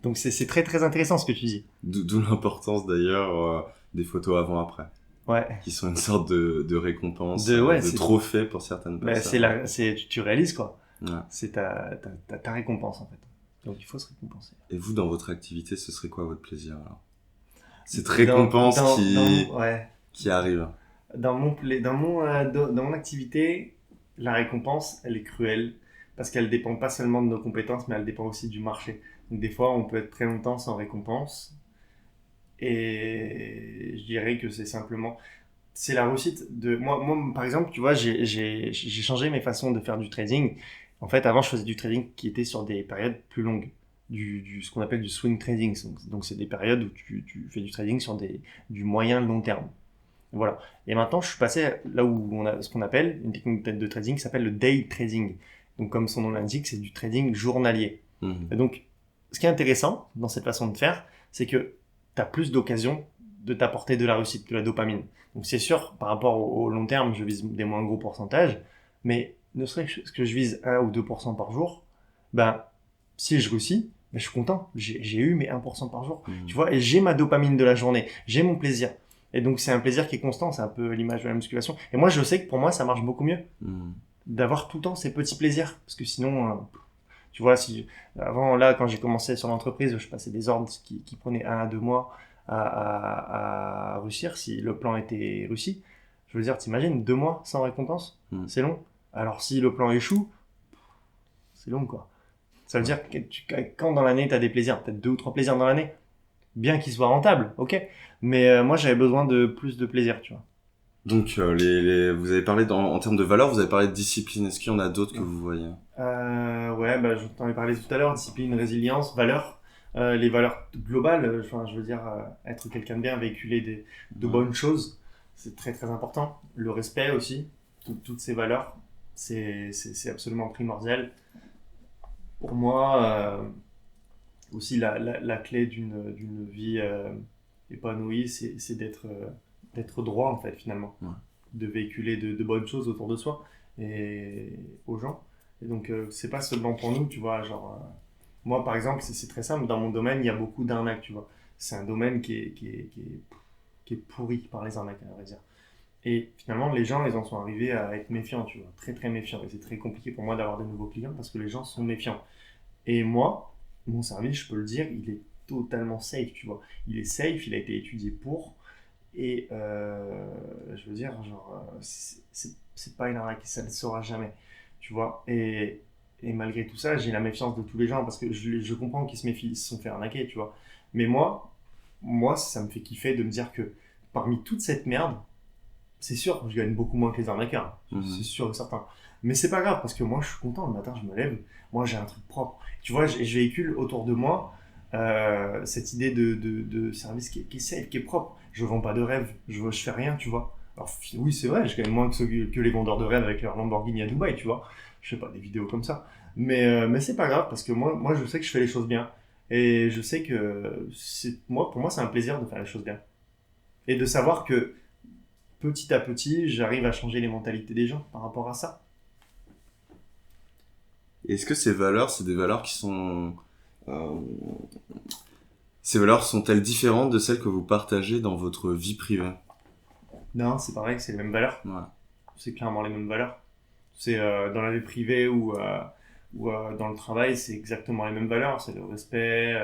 Donc, c'est très, très intéressant ce que tu dis. D'où l'importance, d'ailleurs, des photos avant-après. Ouais. Qui sont une sorte de récompense, de trophée pour certaines personnes. Tu réalises, quoi. Ouais. C'est ta récompense, en fait. Donc, il faut se récompenser. Et vous, dans votre activité, ce serait quoi votre plaisir, alors? Cette récompense qui arrive. Dans mon activité, la récompense, elle est cruelle parce qu'elle dépend pas seulement de nos compétences, mais elle dépend aussi du marché. Donc des fois, on peut être très longtemps sans récompense, et je dirais que c'est la réussite de moi. Par exemple, tu vois, j'ai changé mes façons de faire du trading. En fait, avant, je faisais du trading qui était sur des périodes plus longues. Ce qu'on appelle du swing trading. Donc, c'est des périodes où tu fais du trading sur du moyen long terme. Voilà. Et maintenant, je suis passé là où on a ce qu'on appelle une technique de trading qui s'appelle le day trading. Donc, comme son nom l'indique, c'est du trading journalier. Mhm. Et donc, ce qui est intéressant dans cette façon de faire, c'est que tu as plus d'occasions de t'apporter de la réussite, de la dopamine. Donc, c'est sûr, par rapport au long terme, je vise des moins gros pourcentages, mais ne serait-ce que je vise 1 ou 2% par jour, ben, si je réussis, ben, je suis content. J'ai eu mes 1% par jour. Mhm. Tu vois, et j'ai ma dopamine de la journée. J'ai mon plaisir. Et donc, c'est un plaisir qui est constant. C'est un peu l'image de la musculation. Et moi, je sais que pour moi, ça marche beaucoup mieux Mhm. d'avoir tout le temps ces petits plaisirs. Parce que sinon, tu vois, avant, là, quand j'ai commencé sur l'entreprise, je passais des ordres qui prenaient 1 à 2 mois à réussir si le plan était réussi. Je veux dire, t'imagines, 2 mois sans récompense, Mhm. c'est long. Alors, si le plan échoue, c'est long, quoi. Ça veut dire que quand dans l'année, tu as des plaisirs, peut-être 2 ou 3 plaisirs dans l'année, bien qu'ils soient rentables, ok. Mais moi, j'avais besoin de plus de plaisir, tu vois. Donc, vous avez parlé en termes de valeur, vous avez parlé de discipline. Est-ce qu'il y en a d'autres que vous voyez? Ouais, bah, je t'en ai parlé tout à l'heure, discipline, résilience, valeurs. Les valeurs globales, enfin, je veux dire, être quelqu'un de bien, véhiculer de bonnes choses, c'est très très important. Le respect aussi, toutes ces valeurs, c'est absolument primordial. Pour moi, aussi la clé d'une vie épanouie, c'est d'être droit en fait finalement, Ouais. de véhiculer de bonnes choses autour de soi et aux gens. Et donc c'est pas seulement pour nous, tu vois, genre moi par exemple c'est très simple, dans mon domaine il y a beaucoup d'arnaques, tu vois. C'est un domaine qui est pourri par les arnaques, à vrai dire. Et finalement, les gens, ils en sont arrivés à être méfiants, tu vois, très très méfiants. Et c'est très compliqué pour moi d'avoir de nouveaux clients parce que les gens sont méfiants. Et moi, mon service, je peux le dire, il est totalement safe, tu vois. Il est safe, il a été étudié pour. Et je veux dire, genre, c'est pas une arnaque, ça ne le sera jamais, tu vois. Et malgré tout ça, j'ai la méfiance de tous les gens parce que je comprends qu'ils se méfient, ils se sont fait arnaquer, tu vois. Mais moi, ça me fait kiffer de me dire que parmi toute cette merde, c'est sûr, je gagne beaucoup moins que les arnaqueurs, Mhm. c'est sûr et certain. Mais c'est pas grave parce que moi, je suis content. Le matin, je me lève, moi, j'ai un truc propre. Tu vois, je véhicule autour de moi cette idée de service qui est safe, qui est propre. Je vends pas de rêve, je fais rien, tu vois. Alors oui, c'est vrai, je gagne moins que les vendeurs de rêve avec leur Lamborghini à Dubaï, tu vois. Je fais pas des vidéos comme ça. Mais c'est pas grave parce que moi, je sais que je fais les choses bien. Et je sais que pour moi, c'est un plaisir de faire les choses bien. Et de savoir que petit à petit, j'arrive à changer les mentalités des gens par rapport à ça. Est-ce que ces valeurs, c'est des valeurs qui sont... Ces valeurs sont-elles différentes de celles que vous partagez dans votre vie privée? Non, c'est pareil, c'est les mêmes valeurs. Ouais. C'est clairement les mêmes valeurs. C'est dans la vie privée ou dans le travail, c'est exactement les mêmes valeurs. C'est le respect,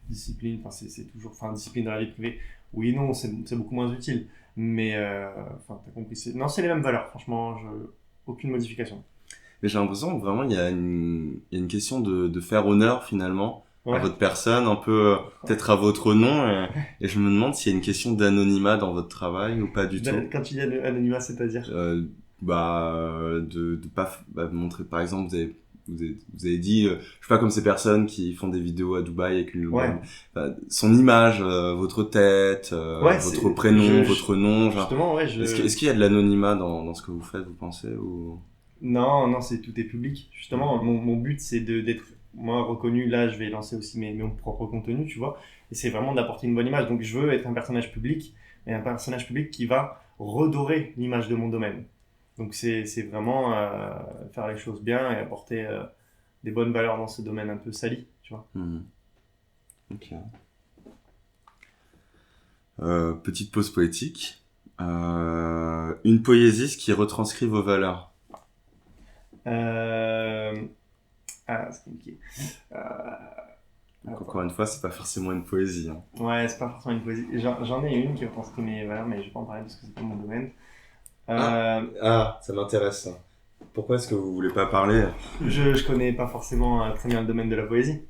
discipline. Enfin, c'est toujours. Enfin, discipline dans la vie privée. Oui, non, c'est beaucoup moins utile. Mais enfin, t'as compris. Non, c'est les mêmes valeurs. Franchement, aucune modification. Mais j'ai l'impression que vraiment il y a une question de faire honneur finalement à Ouais. votre personne, un peu peut-être à votre nom, et je me demande s'il y a une question d'anonymat dans votre travail ou pas du tout. Quand tu dis anonymat, c'est-à-dire De pas montrer, par exemple, vous avez dit, je suis pas comme ces personnes qui font des vidéos à Dubaï avec une Ouais. son image, votre tête, Ouais, votre prénom, votre nom, genre. Justement, ouais. Est-ce qu'il y a de l'anonymat dans ce que vous faites, vous pensez, ou... Non, tout est public. Justement, mon but, c'est d'être, moi, reconnu. Là, je vais lancer aussi mon propre contenu, tu vois. Et c'est vraiment d'apporter une bonne image. Donc, je veux être un personnage public, mais un personnage public qui va redorer l'image de mon domaine. Donc, c'est vraiment faire les choses bien et apporter des bonnes valeurs dans ce domaine un peu sali, tu vois. Ok. Petite pause poétique. Une poésie qui retranscrit vos valeurs. C'est compliqué. Donc, encore une fois, c'est pas forcément une poésie. Hein. Ouais, c'est pas forcément une poésie. J'en ai une qui retranscrit mes valeurs, mais je vais pas en parler parce que c'est pas mon domaine. Ça m'intéresse ça. Pourquoi est-ce que vous voulez pas parler? Je connais pas forcément très bien le domaine de la poésie.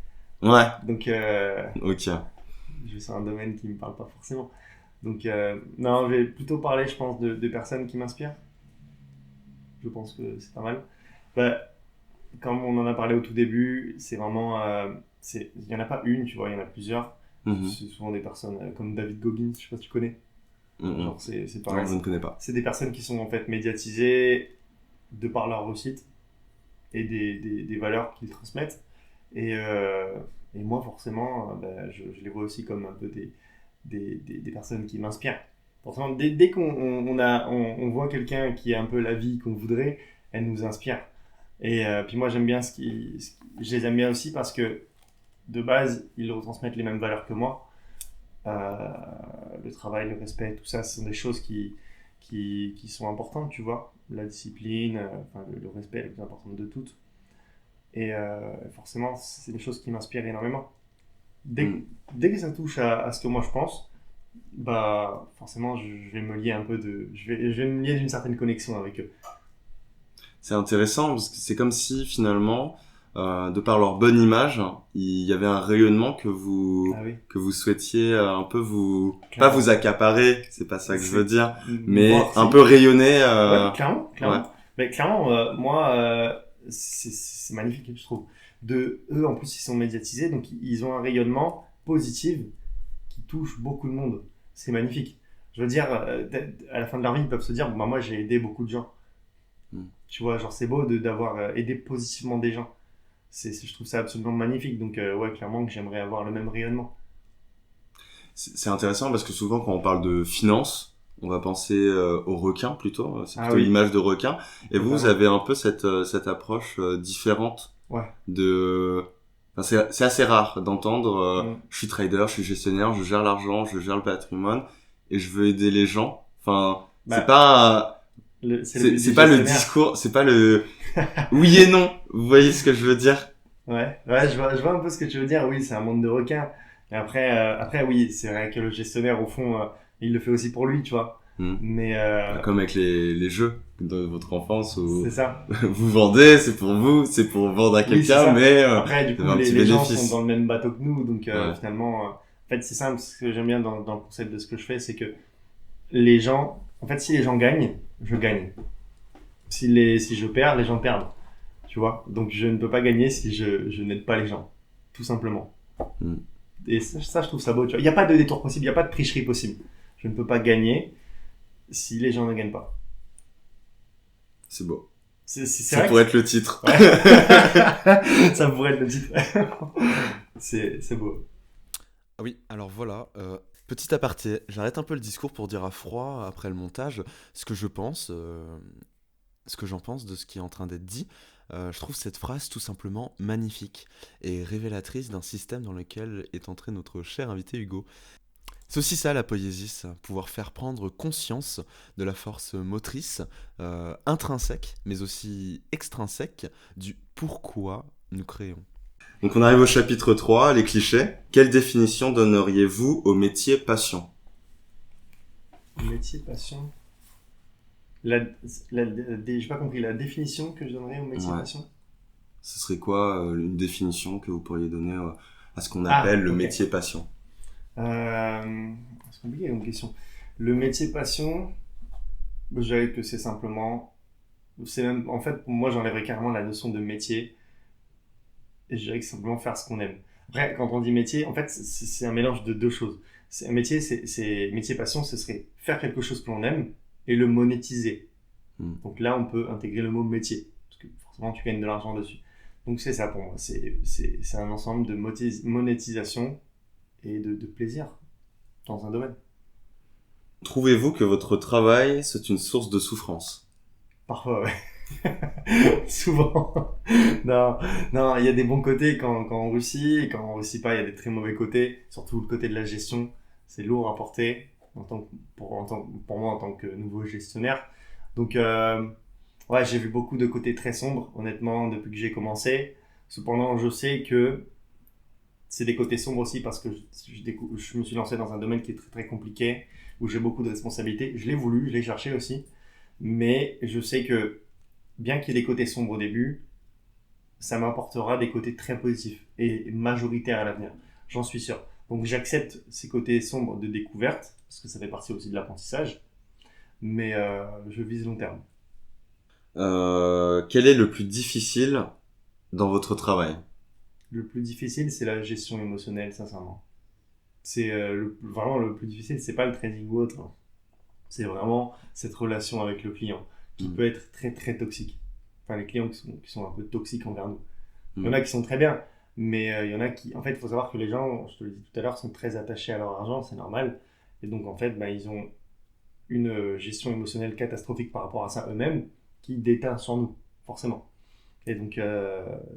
Ouais. Donc, Ok. c'est un domaine qui me parle pas forcément. Donc, non, je vais plutôt parler, je pense, de personnes qui m'inspirent. Je pense que c'est pas mal. Bah, comme on en a parlé au tout début, c'est vraiment... il y en a pas une, tu vois, il y en a plusieurs. C'est souvent des personnes comme David Goggins, je sais pas si tu connais. Genre, c'est pareil. Non, je ne connais pas. C'est des personnes qui sont en fait médiatisées de par leur réussite. et des valeurs qu'ils transmettent. Et moi, forcément, je les vois aussi comme un peu des personnes qui m'inspirent. Forcément, dès qu'on voit quelqu'un qui a un peu la vie qu'on voudrait, elle nous inspire. Et puis moi, j'aime bien je les aime bien aussi parce que de base, ils retransmettent les mêmes valeurs que moi. Le travail, le respect, tout ça, ce sont des choses qui sont importantes, tu vois. La discipline, le respect est la plus importante de toutes. Et forcément, c'est des choses qui m'inspirent énormément. Dès que ça touche à ce que moi je pense, bah forcément, je vais me lier un peu je vais me lier d'une certaine connexion avec eux. C'est intéressant parce que c'est comme si finalement, de par leur bonne image, il y avait un rayonnement que Ah oui. vous souhaitiez un peu pas Clairement. vous accaparer, c'est pas ça que je veux dire, Voir, mais si. un peu rayonner. Ouais, clairement. Ouais. Mais clairement, moi, c'est magnifique, je trouve. Eux, en plus, ils sont médiatisés, donc ils ont un rayonnement positif qui touche beaucoup de monde. C'est magnifique. Je veux dire, à la fin de leur vie, ils peuvent se dire, bon, bah, moi, j'ai aidé beaucoup de gens. Tu vois, genre, c'est beau d'avoir aidé positivement des gens. Je trouve ça absolument magnifique. Donc, ouais, clairement, que j'aimerais avoir le même rayonnement. C'est intéressant parce que souvent quand on parle de finance, on va penser au requin plutôt, c'est plutôt oui. l'image de requin. Et Totalement. vous avez un peu cette approche différente Ouais. Enfin, c'est assez rare d'entendre Mm. je suis trader, je suis gestionnaire, je gère l'argent, je gère le patrimoine et je veux aider les gens. Enfin, c'est pas c'est pas le discours, c'est pas le oui et non. Vous voyez ce que je veux dire? Ouais, je vois un peu ce que tu veux dire. Oui, c'est un monde de requins. Et après, oui, c'est vrai que le gestionnaire, au fond, il le fait aussi pour lui, tu vois. Mais comme avec les jeux de votre enfance où c'est ça. vous vendez, c'est pour vous, c'est pour vendre à Oui, c'est quelqu'un, ça. mais Après, du coup, vous avez un petit les gens bénéfice. sont dans le même bateau que nous. Donc, Ouais. finalement, en fait, c'est simple. Ce que j'aime bien dans le concept de ce que je fais, c'est que les gens, en fait, si les gens gagnent, je gagne. Si je perds, les gens perdent. Tu vois. Donc, je ne peux pas gagner si je n'aide pas les gens. Tout simplement. Et ça, je trouve ça beau. Tu vois. Il n'y a pas de détour possible, il n'y a pas de tricherie possible. Je ne peux pas gagner si les gens ne gagnent pas. C'est beau. C'est Ça vrai pourrait être le titre. Ouais. Ça pourrait être le titre. C'est beau. Ah oui, alors voilà, petit aparté, j'arrête un peu le discours pour dire à froid, après le montage, ce que je pense, ce que j'en pense de ce qui est en train d'être dit. Je trouve cette phrase tout simplement magnifique et révélatrice d'un système dans lequel est entré notre cher invité Hugo. C'est aussi ça la poésie, pouvoir faire prendre conscience de la force motrice, intrinsèque, mais aussi extrinsèque, du pourquoi nous créons. Donc on arrive au chapitre 3, les clichés. Quelle définition donneriez-vous au métier passion? Métier passion. J'ai pas compris la définition que je donnerais au métier passion. Ce serait quoi une définition que vous pourriez donner à ce qu'on appelle le métier passion? C'est compliqué comme question. Le métier passion, je dirais que c'est simplement, en fait, pour moi, j'enlèverais carrément la notion de métier. Et je dirais que c'est simplement faire ce qu'on aime. Après, quand on dit métier, en fait, c'est un mélange de deux choses. Un métier, métier passion, ce serait faire quelque chose que l'on aime et le monétiser. Donc là, on peut intégrer le mot métier, parce que forcément, tu gagnes de l'argent dessus. Donc c'est ça pour moi. C'est un ensemble de monétisation et de plaisir dans un domaine. Trouvez-vous que votre travail, c'est une source de souffrance? Parfois, ouais. Souvent. Non, il y a des bons côtés quand on réussit, et quand on réussit pas, il y a des très mauvais côtés, surtout le côté de la gestion. C'est lourd à porter pour moi en tant que nouveau gestionnaire. Donc, ouais, j'ai vu beaucoup de côtés très sombres, honnêtement, depuis que j'ai commencé. Cependant, je sais que c'est des côtés sombres aussi parce que je me suis lancé dans un domaine qui est très très compliqué, où j'ai beaucoup de responsabilités. Je l'ai voulu, je l'ai cherché aussi. Mais je sais que bien qu'il y ait des côtés sombres au début, ça m'apportera des côtés très positifs et majoritaires à l'avenir. J'en suis sûr. Donc j'accepte ces côtés sombres de découverte, parce que ça fait partie aussi de l'apprentissage, mais je vise long terme. Quel est le plus difficile dans votre travail? Le plus difficile, c'est la gestion émotionnelle, sincèrement. C'est vraiment le plus difficile, c'est pas le trading ou autre. C'est vraiment cette relation avec le client qui peut être très très toxique. enfin les clients qui sont un peu toxiques envers nous. Il y en a qui sont très bien, mais il y en a qui, en fait, il faut savoir que les gens, je te le dis tout à l'heure, sont très attachés à leur argent, c'est normal. Et donc, en fait, bah, ils ont une gestion émotionnelle catastrophique par rapport à ça eux-mêmes, qui déteint sur nous, forcément. Et donc,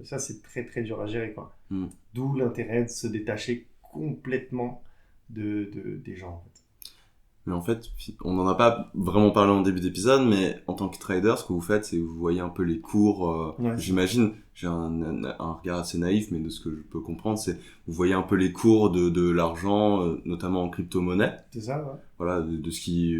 ça, c'est très, très dur à gérer, quoi. D'où l'intérêt de se détacher complètement des gens, en fait. Mais en fait, on n'en a pas vraiment parlé en début d'épisode, mais en tant que trader, ce que vous faites, c'est que vous voyez un peu les cours. Ouais. J'imagine, j'ai un regard assez naïf, mais de ce que je peux comprendre, c'est vous voyez un peu les cours de l'argent, notamment en crypto-monnaie. C'est ça, ouais. Voilà, de ce qui,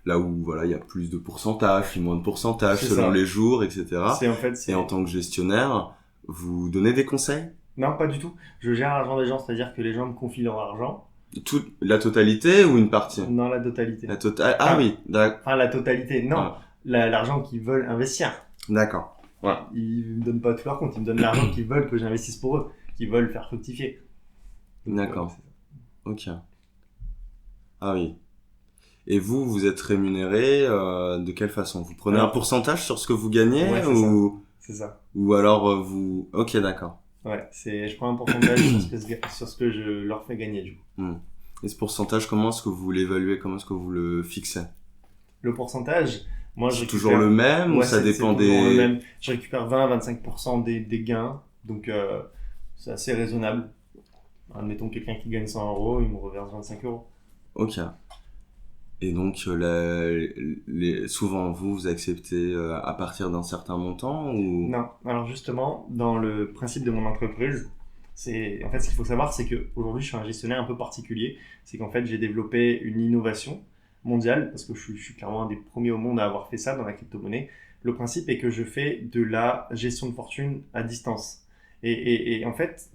là où voilà, il y a plus de pourcentage, puis moins de pourcentage C'est selon ça. les jours, etc. C'est en fait, Et en tant que gestionnaire, vous donnez des conseils? Non, pas du tout. Je gère l'argent des gens, c'est-à-dire que les gens me confient leur argent Toute la totalité ou une partie? dans la totalité. La totale. Ah oui, d'accord. Enfin, la totalité, non. Ah, L'argent qu'ils veulent investir. d'accord. Ouais. Ils me donnent pas tout leur compte, ils me donnent l'argent qu'ils veulent que j'investisse pour eux, qu'ils veulent faire fructifier. Donc, D'accord. c'est ça. Ok. Ah oui. Et vous êtes rémunéré de quelle façon? Vous prenez un Alors, pourcentage sur ce que vous gagnez Ouais, c'est C'est ça. ou alors vous... Ok, d'accord. Ouais, je prends un pourcentage sur ce que je leur fais gagner du coup. Et ce pourcentage, comment est-ce que vous l'évaluez? Comment est-ce que vous le fixez? Le pourcentage, moi je C'est récupère... toujours le même ou Ouais, ça c'est dépend toujours le des... même. Je récupère 20-25% des gains, donc c'est assez raisonnable. Admettons quelqu'un qui gagne 100 euros, il me reverse 25 euros. Ok. Et donc, souvent, vous acceptez à partir d'un certain montant ou... Non, alors justement, dans le principe de mon entreprise, en fait ce qu'il faut savoir, c'est qu'aujourd'hui je suis un gestionnaire un peu particulier. C'est qu'en fait j'ai développé une innovation mondiale, parce que je suis clairement un des premiers au monde à avoir fait ça dans la crypto-monnaie. Le principe est que je fais de la gestion de fortune à distance. Et en fait,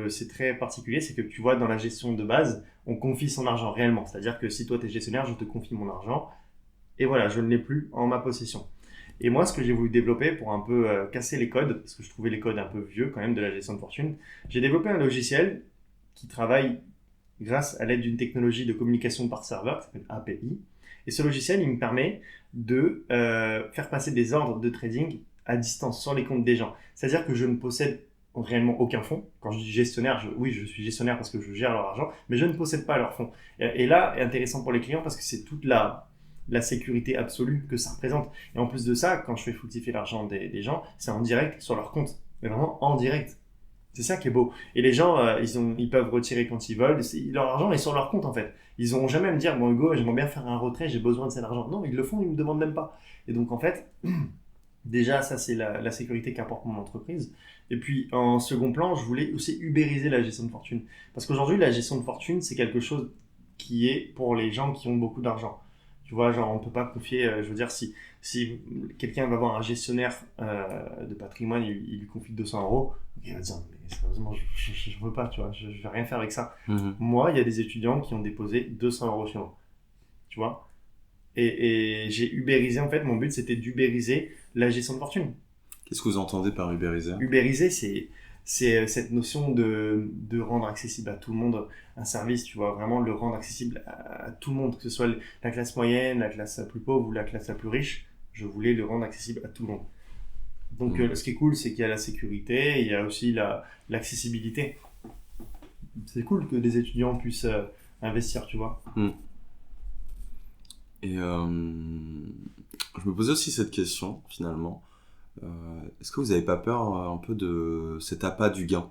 c'est très particulier, c'est que tu vois, dans la gestion de base, on confie son argent réellement. C'est-à-dire que si toi tu es gestionnaire, je te confie mon argent, et voilà, je ne l'ai plus en ma possession. Et moi, ce que j'ai voulu développer pour un peu casser les codes, parce que je trouvais les codes un peu vieux quand même de la gestion de fortune, j'ai développé un logiciel qui travaille grâce à l'aide d'une technologie de communication par serveur qui s'appelle API. Et ce logiciel, il me permet de faire passer des ordres de trading à distance sur les comptes des gens. C'est-à-dire que je ne possède réellement aucun fonds. Quand je dis gestionnaire, oui, je suis gestionnaire parce que je gère leur argent, mais je ne possède pas leur fonds. Et là, c'est intéressant pour les clients parce que c'est toute la sécurité absolue que ça représente. Et en plus de ça, quand je fais fructifier l'argent des gens, c'est en direct sur leur compte. Mais vraiment en direct. C'est ça qui est beau. Et les gens, ils peuvent retirer quand ils veulent. Leur argent est sur leur compte en fait. Ils n'auront jamais à me dire, bon Hugo, j'aimerais bien faire un retrait, j'ai besoin de cet argent. Non, ils le font, ils ne me demandent même pas. Et donc en fait, déjà ça c'est la sécurité qu'apporte mon entreprise. Et puis en second plan, je voulais aussi ubériser la gestion de fortune. Parce qu'aujourd'hui, la gestion de fortune, c'est quelque chose qui est pour les gens qui ont beaucoup d'argent. Tu vois, genre, on peut pas confier, je veux dire, si quelqu'un va voir un gestionnaire de patrimoine, il lui confie 200 euros, il va dire, mais sérieusement, je veux pas, tu vois, je vais rien faire avec ça. Moi, il y a des étudiants qui ont déposé 200 euros chez moi, tu vois. Et j'ai ubérisé, en fait, mon but, c'était d'ubériser la gestion de fortune. Qu'est-ce que vous entendez par ubériser? Ubériser, c'est cette notion de rendre accessible à tout le monde un service, tu vois, vraiment le rendre accessible à tout le monde, que ce soit la classe moyenne, la classe la plus pauvre ou la classe la plus riche, je voulais le rendre accessible à tout le monde. Donc ce qui est cool, c'est qu'il y a la sécurité, il y a aussi l'accessibilité. C'est cool que des étudiants puissent investir, tu vois. Et je me posais aussi cette question, finalement. Est-ce que vous n'avez pas peur un peu de cet appât du gain?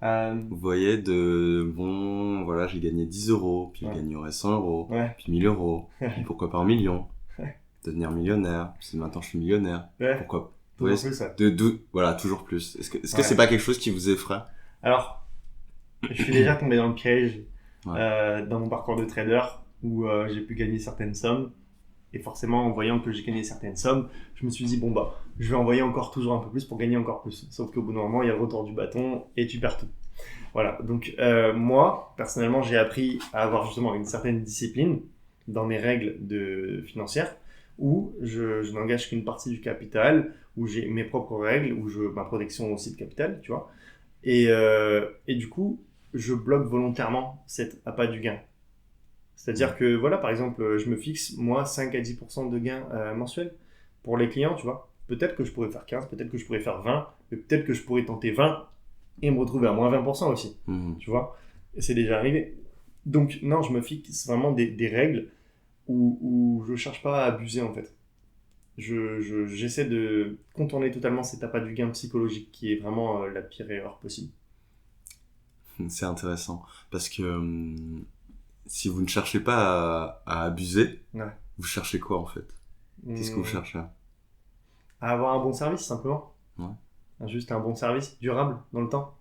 Vous voyez, bon, voilà, j'ai gagné 10 euros, puis je gagnerai 100 euros, puis 1000 euros, puis pourquoi pas 1 million, devenir millionnaire, puis maintenant je suis millionnaire, pourquoi toujours plus, ça. Voilà, toujours plus. Est-ce que c'est pas quelque chose qui vous effraie? Alors, je suis déjà tombé dans le piège dans mon parcours de trader où j'ai pu gagner certaines sommes. Et forcément, en voyant que j'ai gagné certaines sommes, je me suis dit, bon bah, je vais envoyer toujours un peu plus pour gagner encore plus. Sauf qu'au bout d'un moment, il y a le retour du bâton et tu perds tout. Voilà, donc moi, personnellement, j'ai appris à avoir justement une certaine discipline dans mes règles financières, où je n'engage qu'une partie du capital, où j'ai mes propres règles, où ma protection aussi de capital, tu vois. Et du coup, je bloque volontairement cet appât du gain. C'est-à-dire que, voilà, par exemple, je me fixe, moi, 5 à 10% de gains mensuels pour les clients, tu vois. peut-être que je pourrais faire 15, peut-être que je pourrais faire 20, mais peut-être que je pourrais tenter 20 et me retrouver à moins 20% aussi, tu vois. Et c'est déjà arrivé. Donc, non, je me fixe vraiment des règles où je cherche pas à abuser, en fait. J'essaie de contourner totalement cet appât du gain psychologique qui est vraiment la pire erreur possible. C'est intéressant parce que si vous ne cherchez pas à abuser, Ouais. vous cherchez quoi en fait? Qu'est-ce que vous cherchez? À avoir un bon service, simplement. Ouais. Juste un bon service, durable, dans le temps.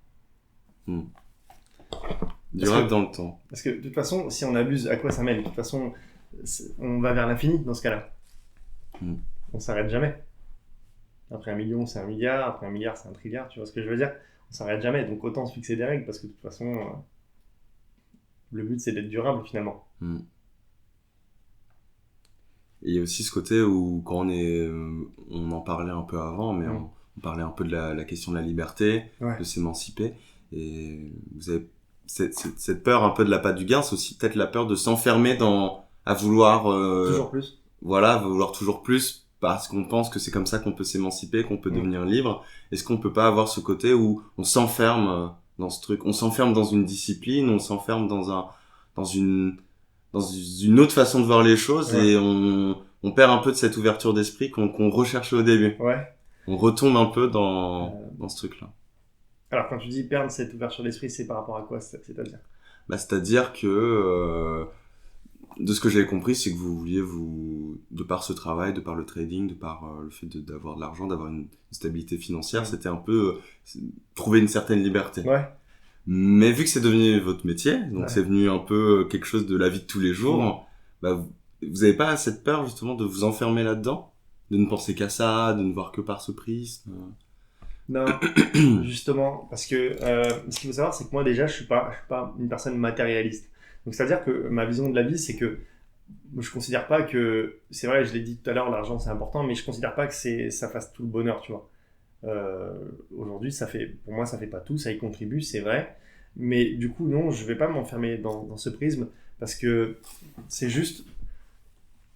Durable dans le temps. Parce que de toute façon, si on abuse, à quoi ça mène? De toute façon, on va vers l'infini dans ce cas-là. On s'arrête jamais. Après 1 million, c'est 1 milliard. Après 1 milliard, c'est 1 trilliard. Tu vois ce que je veux dire? On s'arrête jamais. Donc autant se fixer des règles parce que de toute façon, le but c'est d'être durable finalement. Et il y a aussi ce côté où quand on en parlait un peu avant, mais on parlait un peu de la question de la liberté, de s'émanciper. Et vous avez cette peur un peu de l'appât du gain, c'est aussi peut-être la peur de s'enfermer à vouloir toujours plus. Voilà, vouloir toujours plus parce qu'on pense que c'est comme ça qu'on peut s'émanciper, qu'on peut devenir libre. Est-ce qu'on peut pas avoir ce côté où on s'enferme dans ce truc, on s'enferme dans une discipline, on s'enferme dans une autre façon de voir les choses et on perd un peu de cette ouverture d'esprit qu'on recherchait au début. Ouais. On retombe un peu dans ce truc-là. Alors quand tu dis perdre cette ouverture d'esprit, c'est par rapport à quoi, c'est-à-dire? C'est-à-dire que de ce que j'avais compris, c'est que vous vouliez de par ce travail, de par le trading, de par le fait d'avoir de l'argent, d'avoir une stabilité financière, c'était un peu trouver une certaine liberté. Ouais. Mais vu que c'est devenu votre métier, donc c'est venu un peu quelque chose de la vie de tous les jours, vous avez pas cette peur justement de vous enfermer là-dedans, de ne penser qu'à ça, de ne voir que par ce prisme? Non, justement, parce que ce qu'il faut savoir, c'est que moi déjà, je suis pas une personne matérialiste. Donc c'est-à-dire que ma vision de la vie, c'est que je considère pas que, c'est vrai, je l'ai dit tout à l'heure, l'argent c'est important, mais je considère pas que ça fasse tout le bonheur, tu vois. Aujourd'hui, pour moi, ça fait pas tout, ça y contribue, c'est vrai. Mais du coup, non, je vais pas m'enfermer dans ce prisme parce que c'est juste,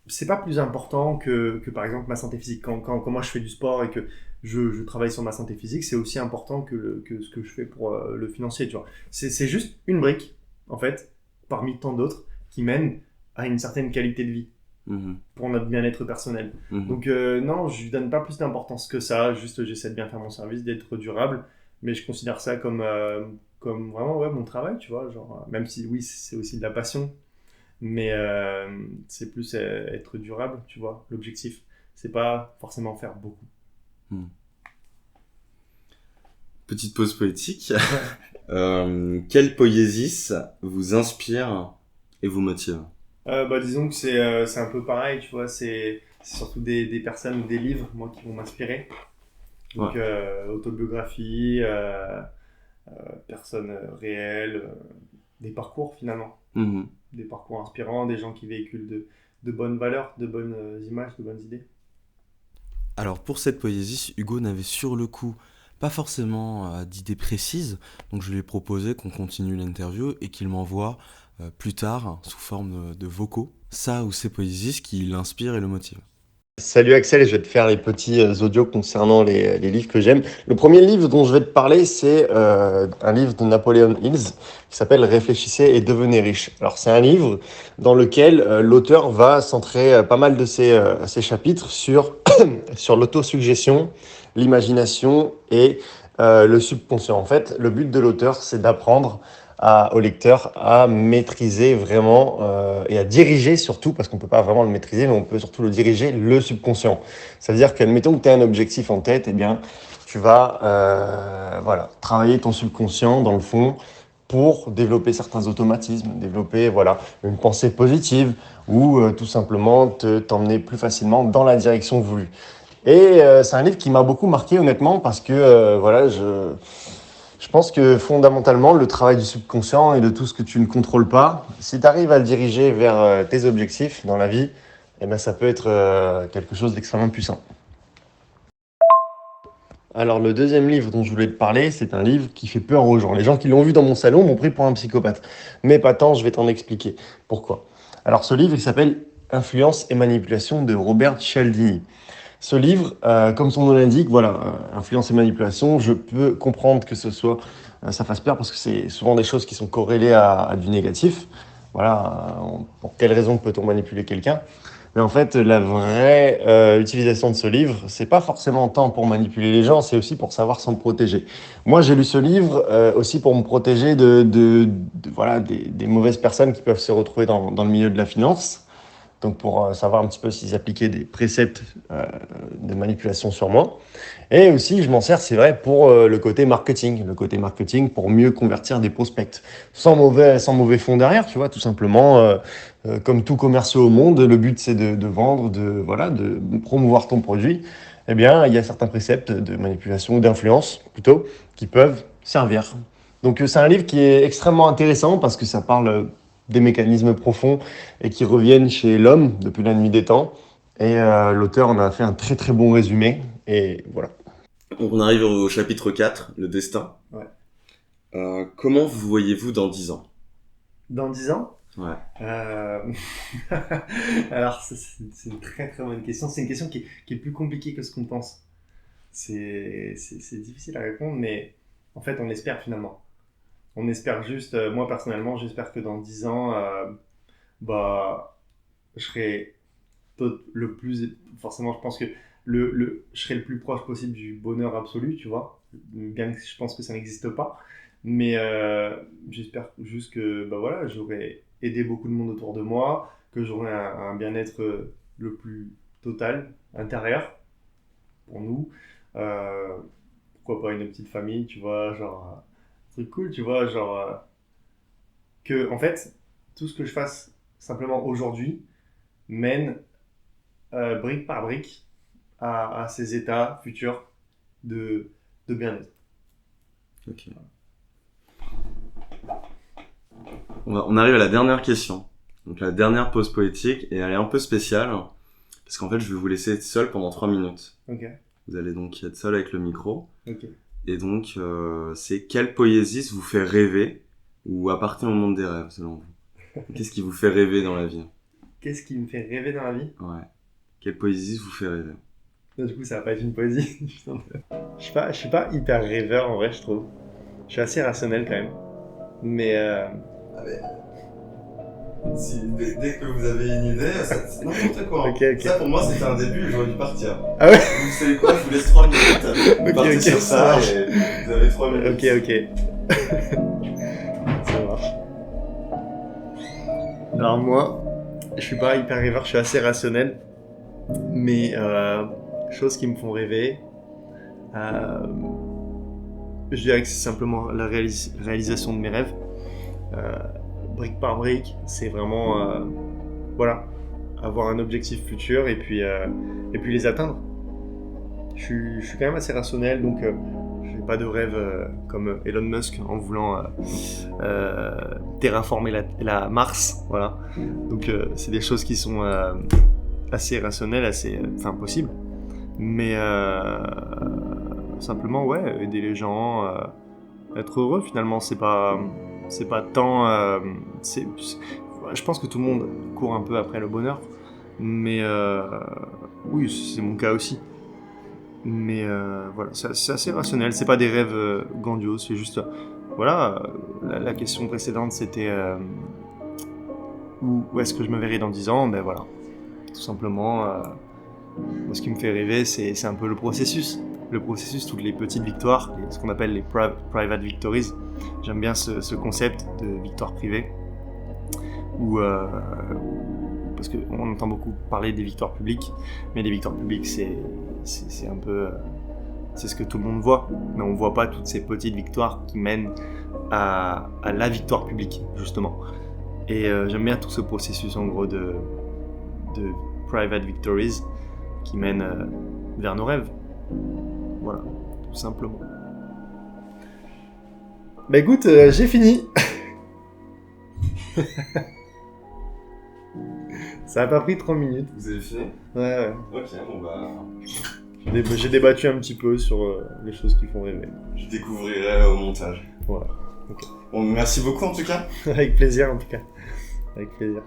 c'est pas plus important que par exemple ma santé physique. Quand moi je fais du sport et que je travaille sur ma santé physique, c'est aussi important que ce que je fais pour le financier, tu vois. C'est juste une brique, en fait, parmi tant d'autres, qui mène à une certaine qualité de vie pour notre bien-être personnel. Donc non, je lui donne pas plus d'importance que ça, juste j'essaie de bien faire mon service, d'être durable, mais je considère ça comme vraiment mon travail, tu vois, genre, même si oui, c'est aussi de la passion, mais c'est plus être durable, tu vois, l'objectif. C'est pas forcément faire beaucoup. Petite pause poétique. Quelle poésie vous inspire et vous motive? Disons que c'est un peu pareil, tu vois, c'est surtout des personnes ou des livres, moi, qui vont m'inspirer. Donc, autobiographie, personnes réelles, des parcours finalement. Des parcours inspirants, des gens qui véhiculent de bonnes valeurs, de bonnes images, de bonnes idées. Alors pour cette poésie, Hugo n'avait sur le coup pas forcément d'idées précises, donc je lui ai proposé qu'on continue l'interview et qu'il m'envoie plus tard, sous forme de vocaux, ça ou ces poésies qui l'inspirent et le motivent. Salut Axel, je vais te faire les petits audios concernant les livres que j'aime. Le premier livre dont je vais te parler, c'est un livre de Napoleon Hill qui s'appelle « Réfléchissez et devenez riche ». Alors c'est un livre dans lequel l'auteur va centrer pas mal de ses chapitres sur l'autosuggestion, l'imagination et le subconscient. En fait, le but de l'auteur, c'est d'apprendre au lecteur à maîtriser vraiment et à diriger surtout, parce qu'on ne peut pas vraiment le maîtriser, mais on peut surtout le diriger, le subconscient. C'est-à-dire qu'admettons que tu as un objectif en tête, eh bien, tu vas travailler ton subconscient dans le fond pour développer certains automatismes, développer une pensée positive ou tout simplement t'emmener plus facilement dans la direction voulue. Et c'est un livre qui m'a beaucoup marqué honnêtement parce que je pense que fondamentalement, le travail du subconscient et de tout ce que tu ne contrôles pas, si tu arrives à le diriger vers tes objectifs dans la vie, eh ben, ça peut être quelque chose d'extrêmement puissant. Alors, le deuxième livre dont je voulais te parler, c'est un livre qui fait peur aux gens. Les gens qui l'ont vu dans mon salon m'ont pris pour un psychopathe. Mais pas tant, je vais t'en expliquer pourquoi. Alors, ce livre, il s'appelle « Influence et manipulation » de Robert Cialdini. Ce livre, comme son nom l'indique, voilà, influence et manipulation, je peux comprendre que ça fasse peur parce que c'est souvent des choses qui sont corrélées à du négatif. Voilà, pour quelle raison peut-on manipuler quelqu'un? Mais en fait, la vraie utilisation de ce livre, c'est pas forcément tant pour manipuler les gens, c'est aussi pour savoir s'en protéger. Moi, j'ai lu ce livre aussi pour me protéger voilà, des mauvaises personnes qui peuvent se retrouver dans le milieu de la finance. Donc pour savoir un petit peu s'ils appliquaient des préceptes de manipulation sur moi. Et aussi, je m'en sers, c'est vrai, pour le côté marketing. Le côté marketing pour mieux convertir des prospects. Sans mauvais fond derrière, tu vois, tout simplement. Comme tout commercial au monde, le but c'est de vendre, voilà, de promouvoir ton produit. Eh bien, il y a certains préceptes de manipulation ou d'influence, plutôt, qui peuvent servir. Donc c'est un livre qui est extrêmement intéressant parce que ça parle des mécanismes profonds et qui reviennent chez l'homme depuis la nuit des temps. Et l'auteur en a fait un très très bon résumé. Et voilà. On arrive au chapitre 4, le destin. Ouais. Comment vous voyez-vous dans 10 ans? Dans 10 ans? Ouais. Alors, c'est une très très bonne question. C'est une question qui est plus compliquée que ce qu'on pense. C'est difficile à répondre, mais en fait, on l'espère finalement. On espère juste, moi personnellement, j'espère que dans 10 ans, je serai le plus. Forcément, je pense que je serai le plus proche possible du bonheur absolu, tu vois. Bien que je pense que ça n'existe pas. Mais j'espère juste que voilà, j'aurai aidé beaucoup de monde autour de moi, que j'aurai un bien-être le plus total, intérieur, pour nous. Pourquoi pas une petite famille, tu vois, genre un truc cool, tu vois, genre que en fait, tout ce que je fasse simplement aujourd'hui mène brique par brique à ces états futurs de bien-être. Ok. On arrive à la dernière question. Donc la dernière pause poétique, et elle est un peu spéciale, parce qu'en fait je vais vous laisser être seul pendant 3 minutes. Ok. Vous allez donc être seul avec le micro. Ok. Et donc c'est quelle poésie vous fait rêver, ou appartient au monde des rêves selon vous? Qu'est-ce qui vous fait rêver dans la vie? Qu'est-ce qui me fait rêver dans la vie? Ouais. Quelle poésie vous fait rêver? Du coup, ça va pas être une poésie. Je suis pas hyper rêveur en vrai, je trouve. Je suis assez rationnel quand même. Mais dès que vous avez une idée, c'est n'importe quoi. Ok. Ça pour moi c'était un début, j'aurais dû partir. Ah ouais. Vous savez quoi, je vous laisse 3 minutes. Vous partez sur ça marche. et vous avez 3 minutes. Ok. Ça marche. Alors moi, je suis pas hyper rêveur, je suis assez rationnel. Mais choses qui me font rêver, je dirais que c'est simplement la réalisation de mes rêves. Brique par brique, c'est vraiment voilà, avoir un objectif futur et puis les atteindre. Je suis quand même assez rationnel, donc je n'ai pas de rêve comme Elon Musk en voulant terraformer la Mars, voilà. Donc c'est des choses qui sont assez rationnelles, assez possibles, mais simplement ouais, aider les gens, être heureux finalement, c'est pas tant je pense que tout le monde court un peu après le bonheur, mais oui, c'est mon cas aussi, mais voilà, c'est assez rationnel, c'est pas des rêves grandioses, c'est juste voilà, la question précédente c'était où est-ce que je me verrai dans 10 ans, ben voilà, tout simplement moi, ce qui me fait rêver c'est un peu le processus, toutes les petites victoires, ce qu'on appelle les private victories. J'aime bien ce concept de victoire privée, parce qu'on entend beaucoup parler des victoires publiques, mais les victoires publiques c'est un peu c'est ce que tout le monde voit, mais on voit pas toutes ces petites victoires qui mènent à la victoire publique justement. Et j'aime bien tout ce processus en gros de private victories qui mènent vers nos rêves. Voilà, tout simplement. Bah écoute, j'ai fini. Ça a pas pris 3 minutes. Vous avez fait? Ouais. Ok, bon bah... J'ai débattu un petit peu sur les choses qui font rêver. Je découvrirai au montage. Voilà. Ok. Bon, merci beaucoup en tout cas. Avec plaisir en tout cas. Avec plaisir.